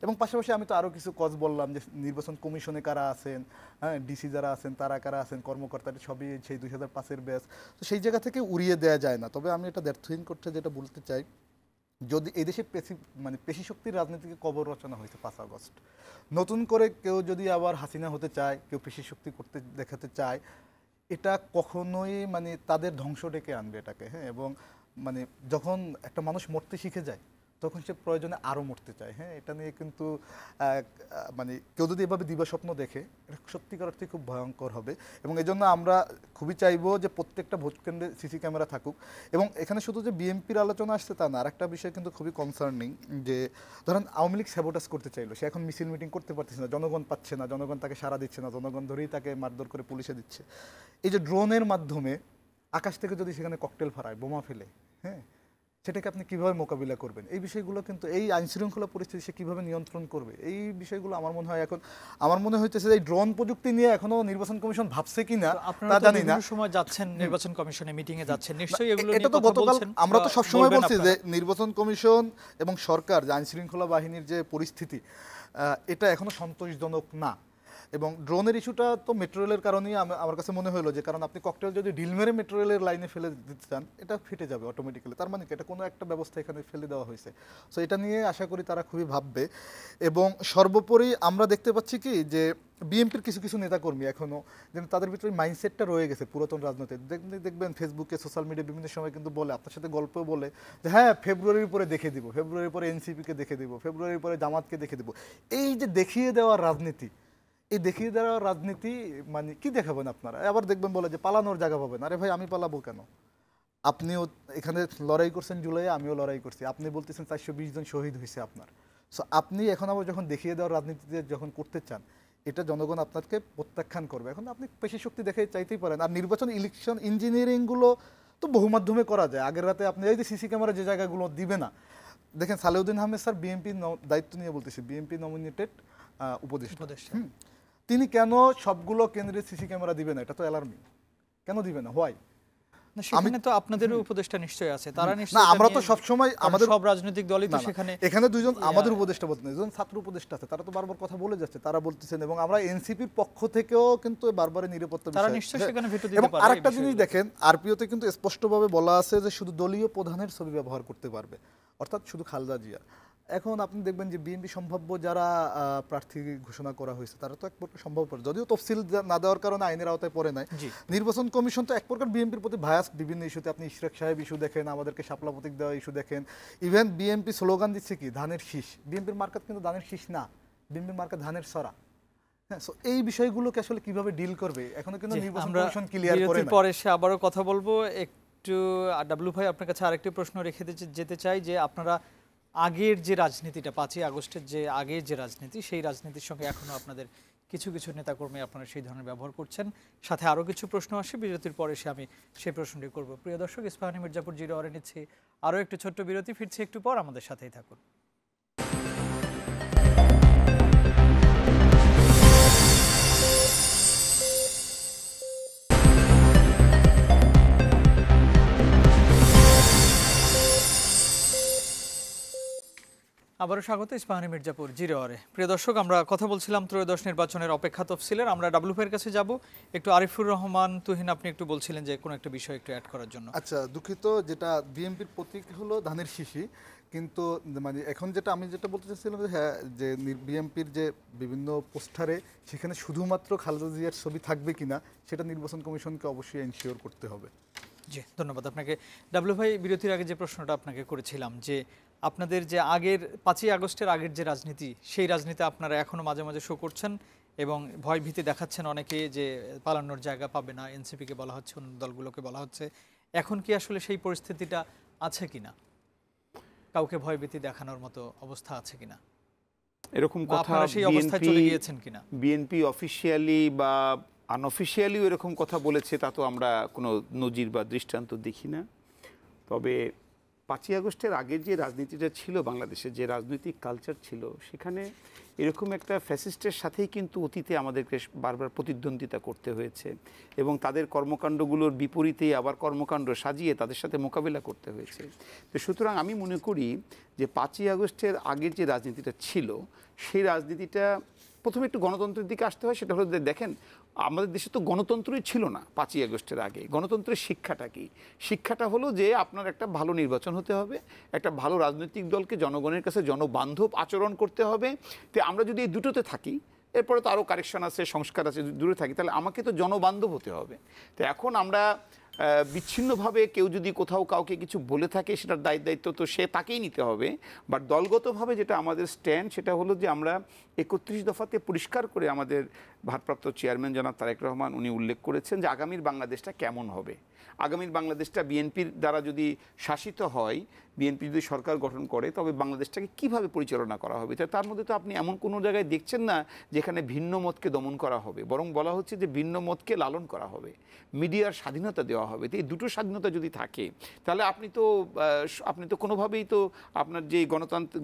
এবং পাশাপাশি আমি তো আরও কিছু কজ বললাম যে নির্বাচন কমিশনে কারা আছেন, হ্যাঁ, ডিসি যারা আছেন তারা কারা আছেন, কর্মকর্তারা সবই সেই 2005-এর ব্যাচ। তো সেই জায়গা থেকে উড়িয়ে দেওয়া যায় না। তবে আমি এটা দ্ব্যর্থহীন করতে যেটা বলতে চাই, যদি এই দেশে পেশি শক্তির রাজনীতিকে কবর রচনা হয়েছে 5 আগস্ট, নতুন করে কেউ যদি আবার হাসিনা হতে চায়, কেউ পেশি শক্তি করতে দেখাতে চায়, এটা কখনোই মানে তাদের ধ্বংস ডেকে আনবে এটাকে, হ্যাঁ। এবং মানে যখন একটা মানুষ মরতে শিখে যায় তখন সে প্রয়োজনে আরও মরতে চায়, হ্যাঁ। এটা নিয়ে কিন্তু মানে কেউ যদি এভাবে দিবাস্বপ্ন দেখে, এটা সত্যিকার অর্থে খুব ভয়ঙ্কর হবে। এবং এই জন্য আমরা খুবই চাইবো যে প্রত্যেকটা ভোট কেন্দ্রে সিসি ক্যামেরা থাকুক। এবং এখানে শুধু যে বিএনপির আলোচনা আসছে তা না, আরেকটা বিষয় কিন্তু খুবই কনসার্নিং, যে ধরেন আওয়ামী লীগ স্যাবোটাজ করতে চাইলো, সে এখন মিছিল মিটিং করতে পারতেছে না, জনগণ পাচ্ছে না, জনগণ তাকে সাড়া দিচ্ছে না, জনগণ ধরেই তাকে মারধর করে পুলিশে দিচ্ছে। এই যে ড্রোনের মাধ্যমে আকাশ থেকে যদি সেখানে ককটেল ফারায়, বোমা ফেলে, হ্যাঁ, সেটাকে আপনি কিভাবে মোকাবিলা করবেন, এই বিষয়গুলো কিন্তু, এই আইনশৃঙ্খলা পরিস্থিতি সে কীভাবে নিয়ন্ত্রণ করবে, এই বিষয়গুলো আমার মনে হয় এখন আমার মনে হইতেছে যে এই ড্রোন প্রযুক্তি নিয়ে এখনো নির্বাচন কমিশন ভাবছে কিনা তা জানি না। সময় যাচ্ছেন নির্বাচন কমিশনে মিটিং এ যাচ্ছেন, নিশ্চয়ই এগুলো নিয়ে এটা তো কথা গতকাল বলছেন। আমরা তো সবসময় বলছি যে নির্বাচন কমিশন এবং সরকার যে আইনশৃঙ্খলা বাহিনীর যে পরিস্থিতি, এটা এখনো সন্তোষজনক না। এবং ড্রোনের ইস্যুটা তো মেট্রো রেলের কারণেই আমার কাছে মনে হলো, যে কারণ আপনি ককটেল যদি ঢিল মেরে মেট্রো রেলের লাইনে ফেলে দিতে চান, এটা ফেটে যাবে অটোমেটিক্যালি। তার মানে কি এটা কোনো একটা ব্যবস্থা এখানে ফেলে দেওয়া হয়েছে। সো এটা নিয়ে আশা করি তারা খুবই ভাববে। এবং সর্বোপরি আমরা দেখতে পাচ্ছি কি যে বিএনপির কিছু কিছু নেতাকর্মী এখনও যেন তাদের ভিতরে মাইন্ডসেটটা রয়ে গেছে পুরাতন রাজনীতি। দেখবেন ফেসবুকে, সোশ্যাল মিডিয়া বিভিন্ন সময় কিন্তু বলে, আপনার সাথে গল্প বলে যে হ্যাঁ ফেব্রুয়ারির পরে দেখে দিব, ফেব্রুয়ারির পরে এনসিপিকে দেখে দিব, ফেব্রুয়ারির পরে জামাতকে দেখে দিব। এই যে দেখিয়ে দেওয়ার রাজনীতি, এই দেখিয়ে দেওয়ার রাজনীতি মানে কি দেখাবেন আপনারা? আবার দেখবেন বলে যে পালানোর জায়গা পাবেন। আরে ভাই, আমি পালাবো কেন? আপনিও এখানে লড়াই করছেন জুলাইয়ে, আমিও লড়াই করছি। আপনি বলতেছেন 420 জন শহীদ হয়েছে আপনার। সো আপনি এখন আবার যখন দেখিয়ে দেওয়ার রাজনীতিতে যখন করতে চান, এটা জনগণ আপনাকে প্রত্যাখ্যান করবে। এখন আপনি পেশি শক্তি দেখে চাইতেই পারেন। আর নির্বাচন ইলেকশন ইঞ্জিনিয়ারিংগুলো তো বহু মাধ্যমে করা যায়। আগের রাতে আপনি এই যে সিসি ক্যামেরা যে জায়গাগুলো দিবে না, দেখেন সালেউদ্দিন আহমেদ স্যার বিএনপি দায়িত্ব নিয়ে বলতেছি, বিএনপি নমিনেটেড উপদেষ্টা, তিনি কেন সবগুলো কেন্দ্রে সিসি ক্যামেরা দিবে না? এটা তো অ্যালার্মিং। কেন দিবে না? হোয়াই? সেখানে তো আপনাদের উপদেষ্টা নিশ্চয়ই আছে, তারা না, নিশ্চয়ই। আমরা তো সবসময় আমাদের সব রাজনৈতিক দলই তো সেখানে, এখানে দুইজন আমাদের উপদেষ্টা বলতেন, দুজন ছাত্র উপদেষ্টা আছে, তারা তো বারবার কথা বলে যাচ্ছে, তারা বলতেছেন। এবং আমরা এনসিপির পক্ষ থেকেও কিন্তু বারবার নিরাপত্তা বিষয়, তারা নিশ্চয়ই সেখানে ভেটো দিতে এবং পারে। আরেকটা জিনিস দেখেন, আরপিওতে কিন্তু স্পষ্টভাবে বলা আছে যে শুধু দলীয় প্রধানের ছবি ব্যবহার করতে পারবে, অর্থাৎ শুধু খালেদা জিয়া। এখন আপনি দেখবেন যে বিএনপি সম্ভাব্য যারা প্রার্থী ঘোষণা করা হয়েছে তারা তো এক প্রকার সম্ভব, যদিও তফসিল না দেওয়ার কারণে আইনের আওতায় পড়ে নাই। নির্বাচন কমিশন তো এক প্রকার বিএনপির প্রতি ভায়াস বিভিন্ন ইস্যুতে। আপনি ইশরাক সাহেব ইস্যু দেখেন, আমাদেরকে শাপলা প্রতীক দেওয়া ইস্যু দেখেন, ইভেন বিএনপি স্লোগান দিচ্ছে কি ধানের শীষ। বিএনপির মার্কেট কিন্তু ধানের শীষ না, বিএনপির মার্কেট ধানের সরা। হ্যাঁ, সো এই বিষয়গুলোকে আসলে কিভাবে ডিল করবে এখনো কিন্তু নির্বাচন কমিশন ক্লিয়ার করে না। পরে সে আবারও কথা বলবো। একটু ডাব্লু ভাই, আপনার কাছে আরেকটি প্রশ্ন রেখে যেতে চাই যে আপনারা আগের যে রাজনীতিটা, 5ই আগস্টের যে আগের যে রাজনীতি, সেই রাজনীতির সঙ্গে এখনো আপনাদের কিছু কিছু নেতাকর্মী আপনারা সেই ধরনের ব্যবহার করছেন। সাথে আরও কিছু প্রশ্ন আসে, বিরতির পরে আমি সেই প্রশ্নটি করব। প্রিয় দর্শক, ইস্পাহানি মির্জাপুর জিরো আওয়ারে নিচ্ছি আরও একটু ছোট্ট বিরতি, ফিরছি একটু পর, আমাদের সাথেই থাকুন। আবারও স্বাগত ইস্পাহানি মির্জাপুর জিরো আওয়ারে। প্রিয় দর্শক, আমরা কথা বলছিলাম ত্রয়োদশ নির্বাচনের অপেক্ষা তফসিলের। আমরা ডাব্লুপের কাছে যাব। একটু আরিফুর রহমান তুহিন, আপনি একটু বলছিলেন যে কোনো একটা বিষয় একটু অ্যাড করার জন্য। আচ্ছা, দুঃখিত, যেটা বিএনপির প্রতীক হলো ধানের শীষই, কিন্তু মানে এখন যেটা আমি বলতে চাচ্ছিলাম যে হ্যাঁ, যে বিএনপির যে বিভিন্ন পোস্টারে সেখানে শুধুমাত্র খালেদা জিয়ার ছবি থাকবে কিনা সেটা নির্বাচন কমিশনকে অবশ্যই এনশিওর করতে হবে। জি, ধন্যবাদ আপনাকে। ডাব্লু ভাই, বিরতির আগে যে প্রশ্নটা আপনাকে করেছিলাম যে আপনাদের যে আগের ৫ই আগস্টের আগের যে রাজনীতি, সেই রাজনীতি আপনারা এখনো মাঝে মাঝে শো করছেন এবং ভয় ভীতি দেখাচ্ছেন অনেকে যে পালানোর জায়গা পাবে না, এনসিপিকে বলা হচ্ছে, অন্য দলগুলোকে বলা হচ্ছে। এখন কি আসলে সেই পরিস্থিতিটা আছে কিনা? কাউকে ভয় ভীতি দেখানোর মতো অবস্থা আছে কিনা? এরকম কথা আপনারা সেই অবস্থায় চলে গিয়েছেন কিনা? বিএনপি অফিসিয়ালি বা আনঅফিসিয়ালিও এরকম কথা বলেছে, তা তো আমরা কোনো নজির বা দৃষ্টান্ত দেখি না। তবে ৫ই আগস্টের আগের যে রাজনীতিটা ছিল বাংলাদেশে, যে রাজনৈতিক কালচার ছিল, সেখানে এরকম একটা ফ্যাসিস্টের সাথেই কিন্তু অতীতে আমাদেরকে বারবার প্রতিদ্বন্দ্বিতা করতে হয়েছে এবং তাদের কর্মকাণ্ডগুলোর বিপরীতে আবার কর্মকাণ্ড সাজিয়ে তাদের সাথে মোকাবিলা করতে হয়েছে। তো সুতরাং আমি মনে করি যে ৫ই আগস্টের আগের যে রাজনীতিটা ছিল, সেই রাজনীতিটা প্রথমে একটু গণতন্ত্রের দিকে আসতে হয়। সেটা হলো যে দেখেন, আমাদের দেশে তো গণতন্ত্রই ছিল না ৫ই আগস্টের আগে। গণতন্ত্রের শিক্ষাটা কি? শিক্ষাটা হলো যে আপনার একটা ভালো নির্বাচন হতে হবে, একটা ভালো রাজনৈতিক দলকে জনগণের কাছে জনবান্ধব আচরণ করতে হবে। তো আমরা যদি এই দুটোতে থাকি, এরপরে তো আরও কারেকশন আছে, সংস্কার আছে, দূরে থাকি, তাহলে আমাকে তো জনবান্ধব হতে হবে। তো এখন আমরা বিচ্ছিন্নভাবে কেউ যদি কোথাও কাউকে কিছু বলে থাকে, সেটার দায়িত্ব তো সে তাকেই নিতে হবে। বাট দলগতভাবে যেটা আমাদের স্ট্যান্ড, সেটা হলো যে আমরা ৩১ দফাতে পরিষ্কার করে আমাদের ভারপ্রাপ্ত চেয়ারম্যান জনাব তারেক রহমান উনি উল্লেখ করেছেন যে আগামীর বাংলাদেশটা কেমন হবে। আগামীর বাংলাদেশটা বিএনপির দ্বারা যদি শাসিত হয়, বিএনপি যদি সরকার গঠন করে, তবে বাংলাদেশটাকে কিভাবে পরিচালনা করা হবে। তার মধ্যে তো আপনি এমন কোনো জায়গায় দেখছেন না যেখানে ভিন্ন মতকে দমন করা হবে, বরং বলা হচ্ছে যে ভিন্ন মতকে লালন করা হবে, মিডিয়ার স্বাধীনতা দেওয়া হবে। তো এই দুটো স্বাধীনতা যদি থাকে, তাহলে আপনি তো কোনোভাবেই তো আপনার যে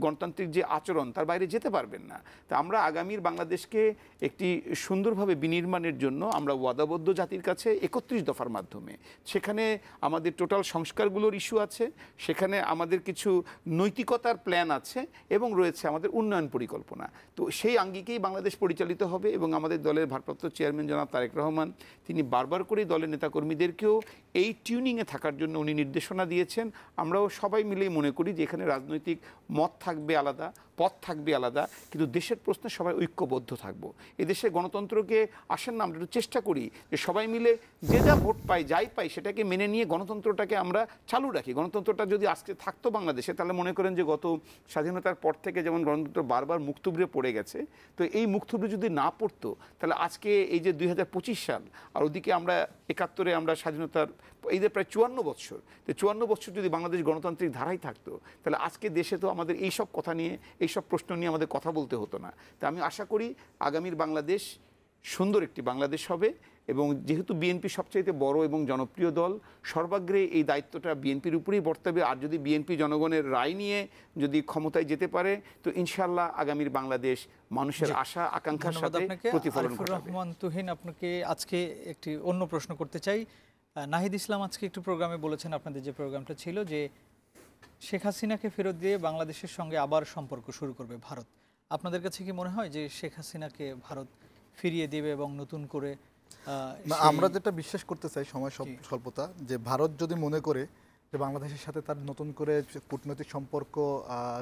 গণতান্ত্রিক যে আচরণ, তার বাইরে যেতে পারবেন না। তা আমরা আগামীর বাংলাদেশকে একটি সুন্দরভাবে বিনির্মাণের জন্য আমরা ওয়াদাবদ্ধ জাতির কাছে ৩১ দফার মাধ্যমে, সেখানে আমাদের টোটাল সংস্কারগুলোর ইস্যু আছে, সেখানে আমাদের কিছু নৈতিকতার প্ল্যান আছে এবং রয়েছে আমাদের উন্নয়ন পরিকল্পনা। তো সেই আঙ্গিকেই বাংলাদেশ পরিচালিত হবে এবং আমাদের দলের ভারপ্রাপ্ত চেয়ারম্যান জনাব তারেক রহমান তিনি বারবার করেই দলের নেতাকর্মীদেরকেও এই টিউনিংয়ে থাকার জন্য উনি নির্দেশনা দিয়েছেন। আমরাও সবাই মিলেই মনে করি যে এখানে রাজনৈতিক মত থাকবে আলাদা, পথ থাকবে আলাদা, কিন্তু দেশের প্রশ্নে সবাই ঐক্যবদ্ধ থাকবো। এদেশে গণতন্ত্রকে আসেন না, আমরা একটু চেষ্টা করি যে সবাই মিলে যে যা ভোট পাই, যাই পাই, সেটাকে মেনে নিয়ে গণতন্ত্রটাকে আমরা চালু রাখি। গণতন্ত্রটা যদি আজকে থাকতো বাংলাদেশে, তাহলে মনে করেন যে গত স্বাধীনতার পর থেকে যেমন গণতন্ত্র বারবার মুখ থুবড়ে পড়ে গেছে, তো এই মুখ থুবড়ে যদি না পড়তো, তাহলে আজকে এই যে ২০২৫ সাল, আর ওদিকে আমরা ৭১-এ আমরা স্বাধীনতার এই যে প্রায় ৫৪ বছর, তো ৫৪ বছর যদি বাংলাদেশ গণতান্ত্রিক ধারায় থাকতো, তাহলে আজকে দেশে তো আমাদের এইসব কথা নিয়ে, এইসব প্রশ্ন নিয়ে আমাদের কথা বলতে হতো না। তা আমি আশা করি আগামীর বাংলাদেশ সুন্দর একটি বাংলাদেশ হবে এবং যেহেতু বিএনপি সবচাইতে বড় এবং জনপ্রিয় দল, সর্বাগ্রে এই দায়িত্বটা বিএনপির উপরেই বর্তাবে। আর যদি বিএনপি জনগণের রায় নিয়ে যদি ক্ষমতায় যেতে পারে, তো ইনশাআল্লাহ আগামীর বাংলাদেশ মানুষের আশা আকাঙ্ক্ষার সাথে প্রতিফলন ঘটাবে। রহমান তুহিন, আপনাকে আজকে একটি অন্য প্রশ্ন করতে চাই। নাহিদ ইসলাম আজকে একটু প্রোগ্রামে বলেছেন, আপনাদের যে প্রোগ্রামটা ছিল, যে শেখ হাসিনাকে ফেরত দিয়ে বাংলাদেশের সঙ্গে আবার সম্পর্ক শুরু করবে ভারত। আপনাদের কাছে কি মনে হয় যে শেখ হাসিনাকে ভারত ফিরিয়ে দেবে এবং নতুন করে? আমরা যেটা বিশ্বাস করতে চাই, সময় স্বল্পতা, যে ভারত যদি মনে করে যে বাংলাদেশের সাথে তার নতুন করে কূটনৈতিক সম্পর্ক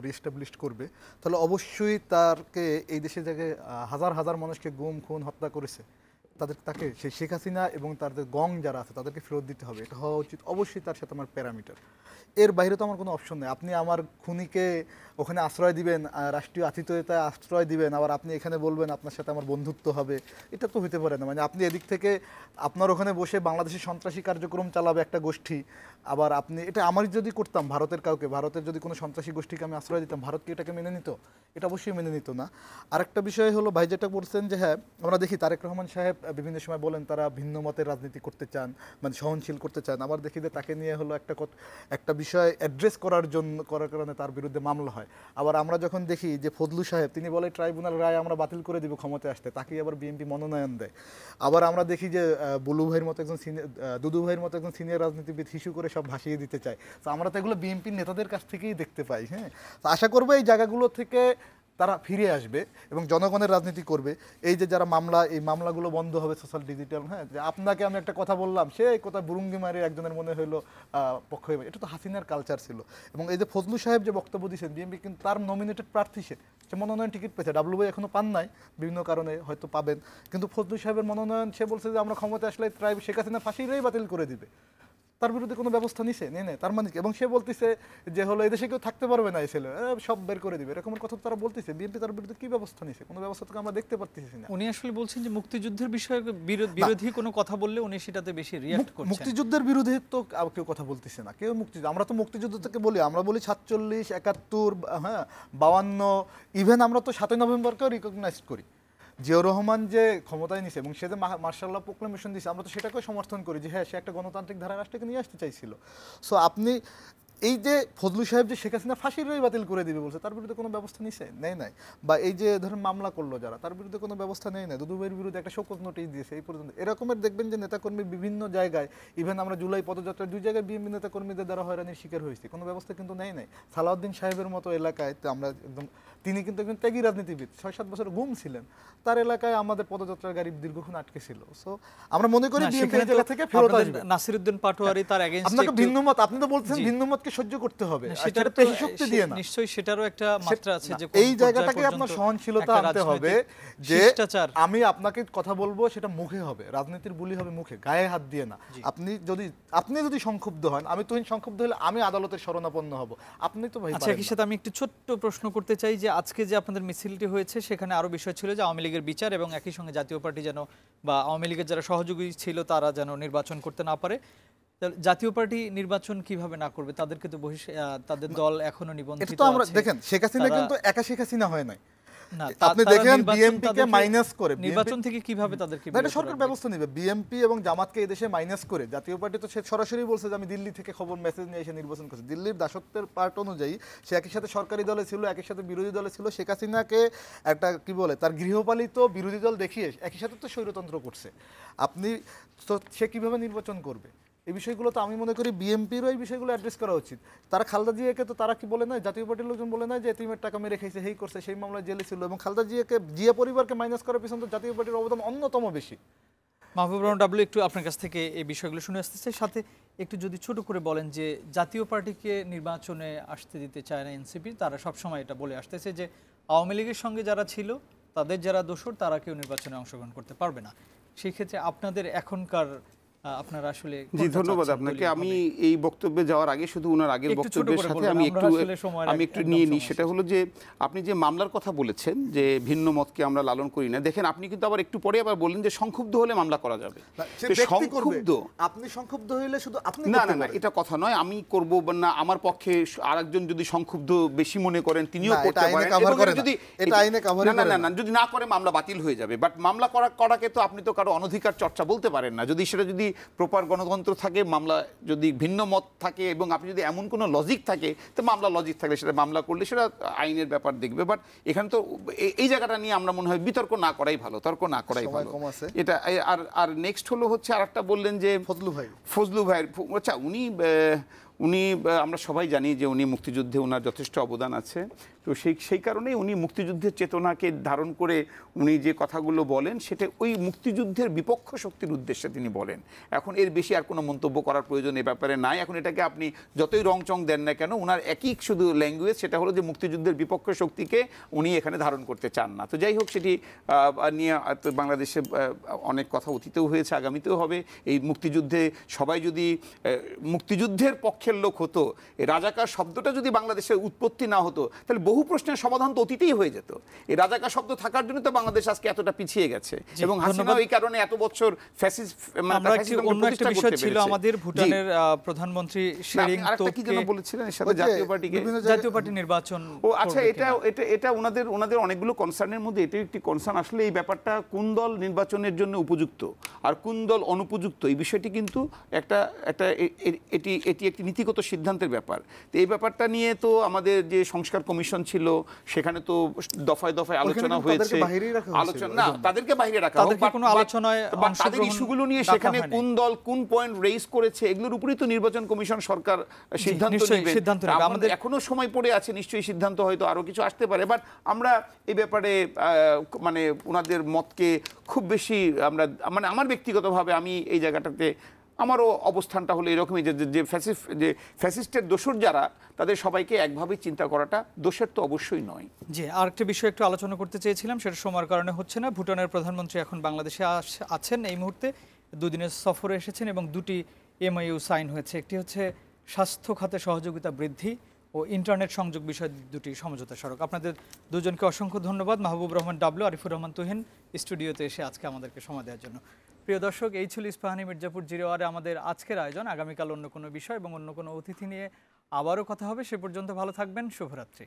রিএস্টাবলিশ করবে, তাহলে অবশ্যই তাকে এই দেশে জায়গায় হাজার হাজার মানুষকে গুম খুন হত্যা করেছে, তাকে সেই শেখ হাসিনা এবং তাদের গং যারা আছে তাদেরকে ফেরত দিতে হবে। এটা হওয়া উচিত অবশ্যই, তার সাথে আমার প্যারামিটার। এর বাইরে তো আমার কোনো অপশন নেই। আপনি আমার খুনিকে ওখানে আশ্রয় দিবেন, রাষ্ট্রীয় আতিথেয়তায় আশ্রয় দিবেন, আবার আপনি এখানে বলবেন আপনার সাথে আমার বন্ধুত্ব হবে, এটা তো হতে পারে না। মানে আপনি এদিক থেকে আপনার ওখানে বসে বাংলাদেশের সন্ত্রাসী কার্যক্রম চালাবে একটা গোষ্ঠী, আবার আপনি এটা আমি যদি করতাম ভারতের কাউকে, ভারতের যদি কোনো সন্ত্রাসী গোষ্ঠীকে আমি আশ্রয় দিতাম, ভারত কি এটাকে মেনে নিত? এটা অবশ্যই মেনে নিত না। আরেকটা বিষয় হলো ভাই যেটা বলছেন যে হ্যাঁ, আমরা দেখি তারেক রহমান সাহেব বিভিন্ন সময় বলেন তারা ভিন্ন মতের রাজনীতি করতে চান, মানে সহনশীল করতে চান, আবার দেখি যে তাকে নিয়ে হলো একটা বিষয় অ্যাড্রেস করার কারণে তার বিরুদ্ধে মামলা হয়। আবার আমরা যখন দেখি যে ফজলু সাহেব তিনি বলে ট্রাইব্যুনাল রায় আমরা বাতিল করে দিব ক্ষমতায় আসতে, তাকেই আবার বিএনপি মনোনয়ন দেয়। আবার আমরা দেখি যে বুলু ভাইয়ের মতো একজন দুদু ভাইয়ের মতো একজন সিনিয়র রাজনীতিবিদ ইস্যু করে সব ভাসিয়ে দিতে চায়। তো আমরা তো এগুলো বিএনপির নেতাদের কাছ থেকেই দেখতে পাই। হ্যাঁ, তো আশা করবো এই জায়গাগুলো থেকে তারা ফিরে আসবে এবং জনগণের রাজনীতি করবে। এই যে যারা এই মামলাগুলো বন্ধ হবে সোশ্যাল ডিজিটাল। হ্যাঁ, যে আপনাকে আমি একটা কথা বললাম, সে কথা বুরুঙ্গি মারে একজনের মনে হইলো পক্ষ হয়ে, এটা তো হাসিনার কালচার ছিল। এবং এই যে ফজলু সাহেব যে বক্তব্য দিয়েছেন, বিএনপি কিন্তু তার নমিনেটেড প্রার্থী, সে মনোনয়ন টিকিট পেয়েছে, ডাব্লু ভাই এখনো পান নাই, বিভিন্ন কারণে হয়তো পাবেন, কিন্তু ফজলু সাহেবের মনোনয়ন সে বলছে যে আমরা ক্ষমতা আসলে শেখ হাসিনা ফাঁসিটাই বাতিল করে দিবে। তার বিরুদ্ধে কোনো ব্যবস্থা নিছে নেই, তার মানে এবং সে বলতেছে যে হলো এদেশে কেউ থাকতে পারবে না, এই ছেলে সব বের করে দিবে, এরকমের কথা তারা বলতেছে। বিএনপি তার বিরুদ্ধে কি ব্যবস্থা নিছে? কোনো ব্যবস্থা তো আমরা দেখতে পারতেছি না। উনি আসলে বলছেন যে মুক্তিযুদ্ধের বিষয়ে বিরোধী কোনো কথা বললে উনি সেটাতে বেশি রিঅ্যাক্ট করছেন। মুক্তিযুদ্ধের বিরুদ্ধে তো কেউ কথা বলতেছে না, কেউ আমরা তো মুক্তিযুদ্ধ থেকে বলি, আমরা বলি 47, 71, হ্যাঁ 52, ইভেন আমরা তো 7ই নভেম্বরকেও রিকগনাইজ করি। জিয়াউর রহমান যে ক্ষমতায় নিছে এবং সে যে মার্শাল ল প্রোক্লেমেশন দিয়েছে, আমরা তো সেটাকেও সমর্থন করি যে হ্যাঁ সে একটা গণতান্ত্রিক ধারা রাষ্ট্রকে নিয়ে আসতে চাইছিল। সো আপনি এই যে ফজলু সাহেব যে শেখ হাসিনা ফাঁসির রায় বাতিল করে দিবে বলছে, তার বিরুদ্ধে কোনো ব্যবস্থা নিছে নাই, বা এই যে ধরেন মামলা করলো যারা, তার বিরুদ্ধে কোনো ব্যবস্থা নেই না, দুদু ভাইয়ের বিরুদ্ধে একটা শোকজ নোটিশ দিয়েছে, এই পর্যন্ত। এরকমের দেখবেন যে নেতাকর্মী বিভিন্ন জায়গায়, ইভেন আমরা জুলাই পদযাত্রায় 2 জায়গায় বিএনপি নেতাকর্মীদের দ্বারা হয়রানির শিকার হয়েছে, কোনো ব্যবস্থা কিন্তু নেই। সালাউদ্দিন সাহেবের মতো এলাকায় আমরা একদম, তিনি কিন্তু একজন ত্যাগী রাজনীতিবিদ, 6-7 বছর গুম ছিলেন, তার এলাকায় আমাদের পদযাত্রার গাড়ি দীর্ঘক্ষণ আটকে ছিল। সো আমরা মনে করি বিএনপি এই জায়গা থেকে ফেরত আসবে। নাসিরউদ্দিন পাটোয়ারি তার এগেইনস্ট আপনাকে ভিন্নমত, আপনি তো বলছেন ভিন্নমতকে সহ্য করতে হবে, সেটার পেশি শক্তি দিয়ে না, নিশ্চয়ই সেটারও একটা মাত্রা আছে যে এই জায়গাটাকে আপনার সহনশীলতা আনতে হবে যে আমি আপনাকে কথা বলবো সেটা মুখে হবে, রাজনীতির বুলি হবে মুখে, গায়ে হাত দিয়ে না। আপনি যদি সংক্ষুব্ধ হন, আমি তুহিন সংক্ষুব্ধ হলে আমি আদালতের শরণাপন্ন হব, আপনি তো ভাই। আচ্ছা, একই সাথে আমি একটু ছোট্ট প্রশ্ন করতে চাই যে আজকে যে আপনাদের মিছিলটি হয়েছে সেখানে আরো বিষয় ছিল যে আওয়ামী লীগের বিচার এবং একই সঙ্গে জাতীয় পার্টি যেন বা আওয়ামী লীগের যারা সহযোগী ছিল তারা যেন নির্বাচন করতে না পারে। জাতীয় পার্টি নির্বাচন কিভাবে না করবে? তাদেরকে তো তাদের দল এখনো নিবন্ধিত আছে। আমরা দেখেন শেখ হাসিনা কিন্তু একা শেখ হাসিনা হয় নাই, আপনি দেখেন বিএমপি কে মাইনাস করে নির্বাচন থেকে কিভাবে তাদেরকে এটা সরকার ব্যবস্থা নেবে। বিএমপি এবং জামাতকে এই দেশে মাইনাস করে জাতীয় পার্টি তো সে সরাসরি বলছে যে আমি দিল্লি থেকে খবর মেসেজ নিয়ে এসে নির্বাচন করছি। দিল্লির দাসত্বের পার্ট অনুযায়ী সে একই সাথে সরকারি দলে ছিল, একই সাথে বিরোধী দলে ছিল। শেখ হাসিনাকে একটা কি বলে তার গৃহপালিত বিরোধী দল দেখিয়ে একই সাথে তো স্বৈরতন্ত্র করছে। আপনি তো সে কিভাবে নির্বাচন করবে? এই বিষয়গুলো তো আমি মনে করি বিএনপিরও এই বিষয়গুলো অ্যাড্রেস করা উচিত। তারা খালেদা জিয়াকে তো তারা কি বলে না, জাতীয় পার্টির লোকজন বলে না যে এতিমের টাকা মেরে খেয়েছে, হেই করছে, সেই মামলায় জেলে ছিল, এবং খালেদা জিয়া পরিবারকে মাইনাস করার পিছনে তো জাতীয় পার্টির অবদান অন্যতম বেশি। মাহবুবুর রহমান ডাবলু, একটু আপনার কাছ থেকে এই বিষয়গুলো শুনে আসতেছে, সাথে একটু যদি ছোট করে বলেন যে জাতীয় পার্টিকে নির্বাচনে আসতে দিতে চায় না এনসিপি, তারা সবসময় এটা বলে আসতেছে যে আওয়ামী লীগের সঙ্গে যারা ছিল তাদের যারা দোসর তারা কেউ নির্বাচনে অংশগ্রহণ করতে পারবে না। সেই ক্ষেত্রে আপনাদের এখনকার আপনারা আসলে জি ধন্যবাদ আপনাকে। আমি এই বক্তব্যে যাওয়ার আগে শুধু ওনার আগের বক্তব্যের সাথে আমি একটু নিয়ে নিই, সেটা হলো যে আপনি যে মামলার কথা বলেছেন যে ভিন্ন মতকে আমরা লালন করি না, দেখেন আপনি কিন্তু আবার একটু পরে আবার বললেন যে সংক্ষুব্ধ হলে মামলা করা যাবে। সংক্ষুব্ধ আপনি সংক্ষুব্ধ হইলে শুধু আপনি না না না এটা কথা নয়, আমি করব না, আমার পক্ষে আরেকজন যদি সংক্ষুব্ধ বেশি মনে করেন তিনিও করতে পারেন, যদি এটা আইনে কভার না না না যদি না করে মামলা বাতিল হয়ে যাবে। বাট মামলা করাকে তো আপনি তো কারো অনধিকার চর্চা বলতে পারেন না। যদি সেটা যদি প্রপার গণতন্ত্র থাকে, মামলা যদি ভিন্ন মত থাকে এবং আপনি যদি এমন কোনো লজিক থাকে, তো মামলা লজিক থাকলে সেটা মামলা করলে সেটা আইনের ব্যাপার দেখবে। বাট এখানে তো এই জায়গাটা নিয়ে আমরা মনে হয় বিতর্ক না করাই ভালো, তর্ক না করাই ভালো এটা। আর নেক্সট হলো হচ্ছে আরেকটা বললেন যে ফজলু ভাইয়ের, আচ্ছা উনি আমরা সবাই জানি যে উনি মুক্তিযুদ্ধে ওনার যথেষ্ট অবদান আছে, তো সেই কারণেই উনি মুক্তিযুদ্ধের চেতনাকে ধারণ করে উনি যে কথাগুলো বলেন সেটা ওই মুক্তিযুদ্ধের বিপক্ষ শক্তির উদ্দেশ্যে তিনি বলেন। এখন এর বেশি আর কোনো মন্তব্য করার প্রয়োজন এ ব্যাপারে নাই। এখন এটাকে আপনি যতই রংচং দেন না কেন, ওনার একই শুধু ল্যাঙ্গুয়েজ, সেটা হলো যে মুক্তিযুদ্ধের বিপক্ষ শক্তিকে উনি এখানে ধারণ করতে চান না। তো যাই হোক, সেটি নিয়ে বাংলাদেশে অনেক কথা অতীতেও হয়েছে, আগামীতেও হবে। এই মুক্তিযুদ্ধে সবাই যদি মুক্তিযুদ্ধের পক্ষে দেশের লোক হতো, এই রাজাকার শব্দটা যদি বাংলাদেশের উৎপত্তি না হতো, তাহলে বহু প্রশ্নের সমাধান তো অতীতেই হয়ে যেত। এই রাজাকার শব্দ থাকার জন্য তো বাংলাদেশ আজকে এতটা পিছিয়ে গেছে, এবং হাসিনা এই কারণে এত বছর আমরা অন্য একটা বিষয় ছিল আমাদের ভুটানের প্রধানমন্ত্রী শেরিং তোপকে কি যেন বলেছিলেন এর সাথে জাতীয় পার্টি নির্বাচন। ও আচ্ছা, এটা ওনাদের অনেকগুলো কনসার্নের মধ্যে এটা একটি কনসার্ন। আসলে এই ব্যাপারটা কোন দল নির্বাচনের জন্য উপযুক্ত আর কোন দল অনুপযুক্ত, এই বিষয়টি কিন্তু এটি একটি নীতিগত সিদ্ধান্তের ব্যাপার। তো এই ব্যাপারটা নিয়ে তো আমাদের যে সংস্কার কমিশন ছিল সেখানে তো দফায় দফায় আলোচনা হয়েছে। না, তাদেরকে বাইরে রাখা হোক, কোনো আলোচনায় তাদের ইস্যুগুলো নিয়ে সেখানে কোন দল কোন পয়েন্ট রেইজ করেছে এগুলোর উপরই তো নির্বাচন কমিশন সরকার সিদ্ধান্ত নেবে। আমাদের এখনো সময় পড়ে আছে, নিশ্চয়ই সিদ্ধান্ত হয়তো আরো কিছু আসতে পারে। বাট আমরা এই ব্যাপারে মানে ওনাদের মতকে খুব বেশি আমরা মানে আমার ব্যক্তিগতভাবে আমি এই জায়গাটাতে আমারও অবস্থানটা হলো এরকমই যে ফ্যাসিস্টের দোষর যারা তাদের সবাইকে একভাবে চিন্তা করাটা দোষের তো অবশ্যই নয়। জি, আরেকটা বিষয় একটু আলোচনা করতে চেয়েছিলাম, সেটা সময়ের কারণে হচ্ছে না। ভুটানের প্রধানমন্ত্রী এখন বাংলাদেশে আছেন, এই মুহূর্তে দুদিনের সফরে এসেছেন এবং দুটি MOU সাইন হয়েছে। একটি হচ্ছে স্বাস্থ্য খাতে সহযোগিতা বৃদ্ধি ও ইন্টারনেট সংযোগ বিষয় দুটি সমঝোতা স্মারক। আপনাদের দুজনকে অসংখ্য ধন্যবাদ। মাহবুব রহমান ডাবলু, আরিফুর রহমান তুহিন স্টুডিওতে এসে আজকে আমাদেরকে সময় দেওয়ার জন্য। প্রিয় দর্শক, এই ছিল ইস্পাহানি মির্জাপুর জিরোয়ারে আমাদের আজকের আয়োজন। আগামীকাল অন্য কোনো বিষয় এবং অন্য কোনো অতিথি নিয়ে আবারও কথা হবে। সে পর্যন্ত ভালো থাকবেন। শুভরাত্রি।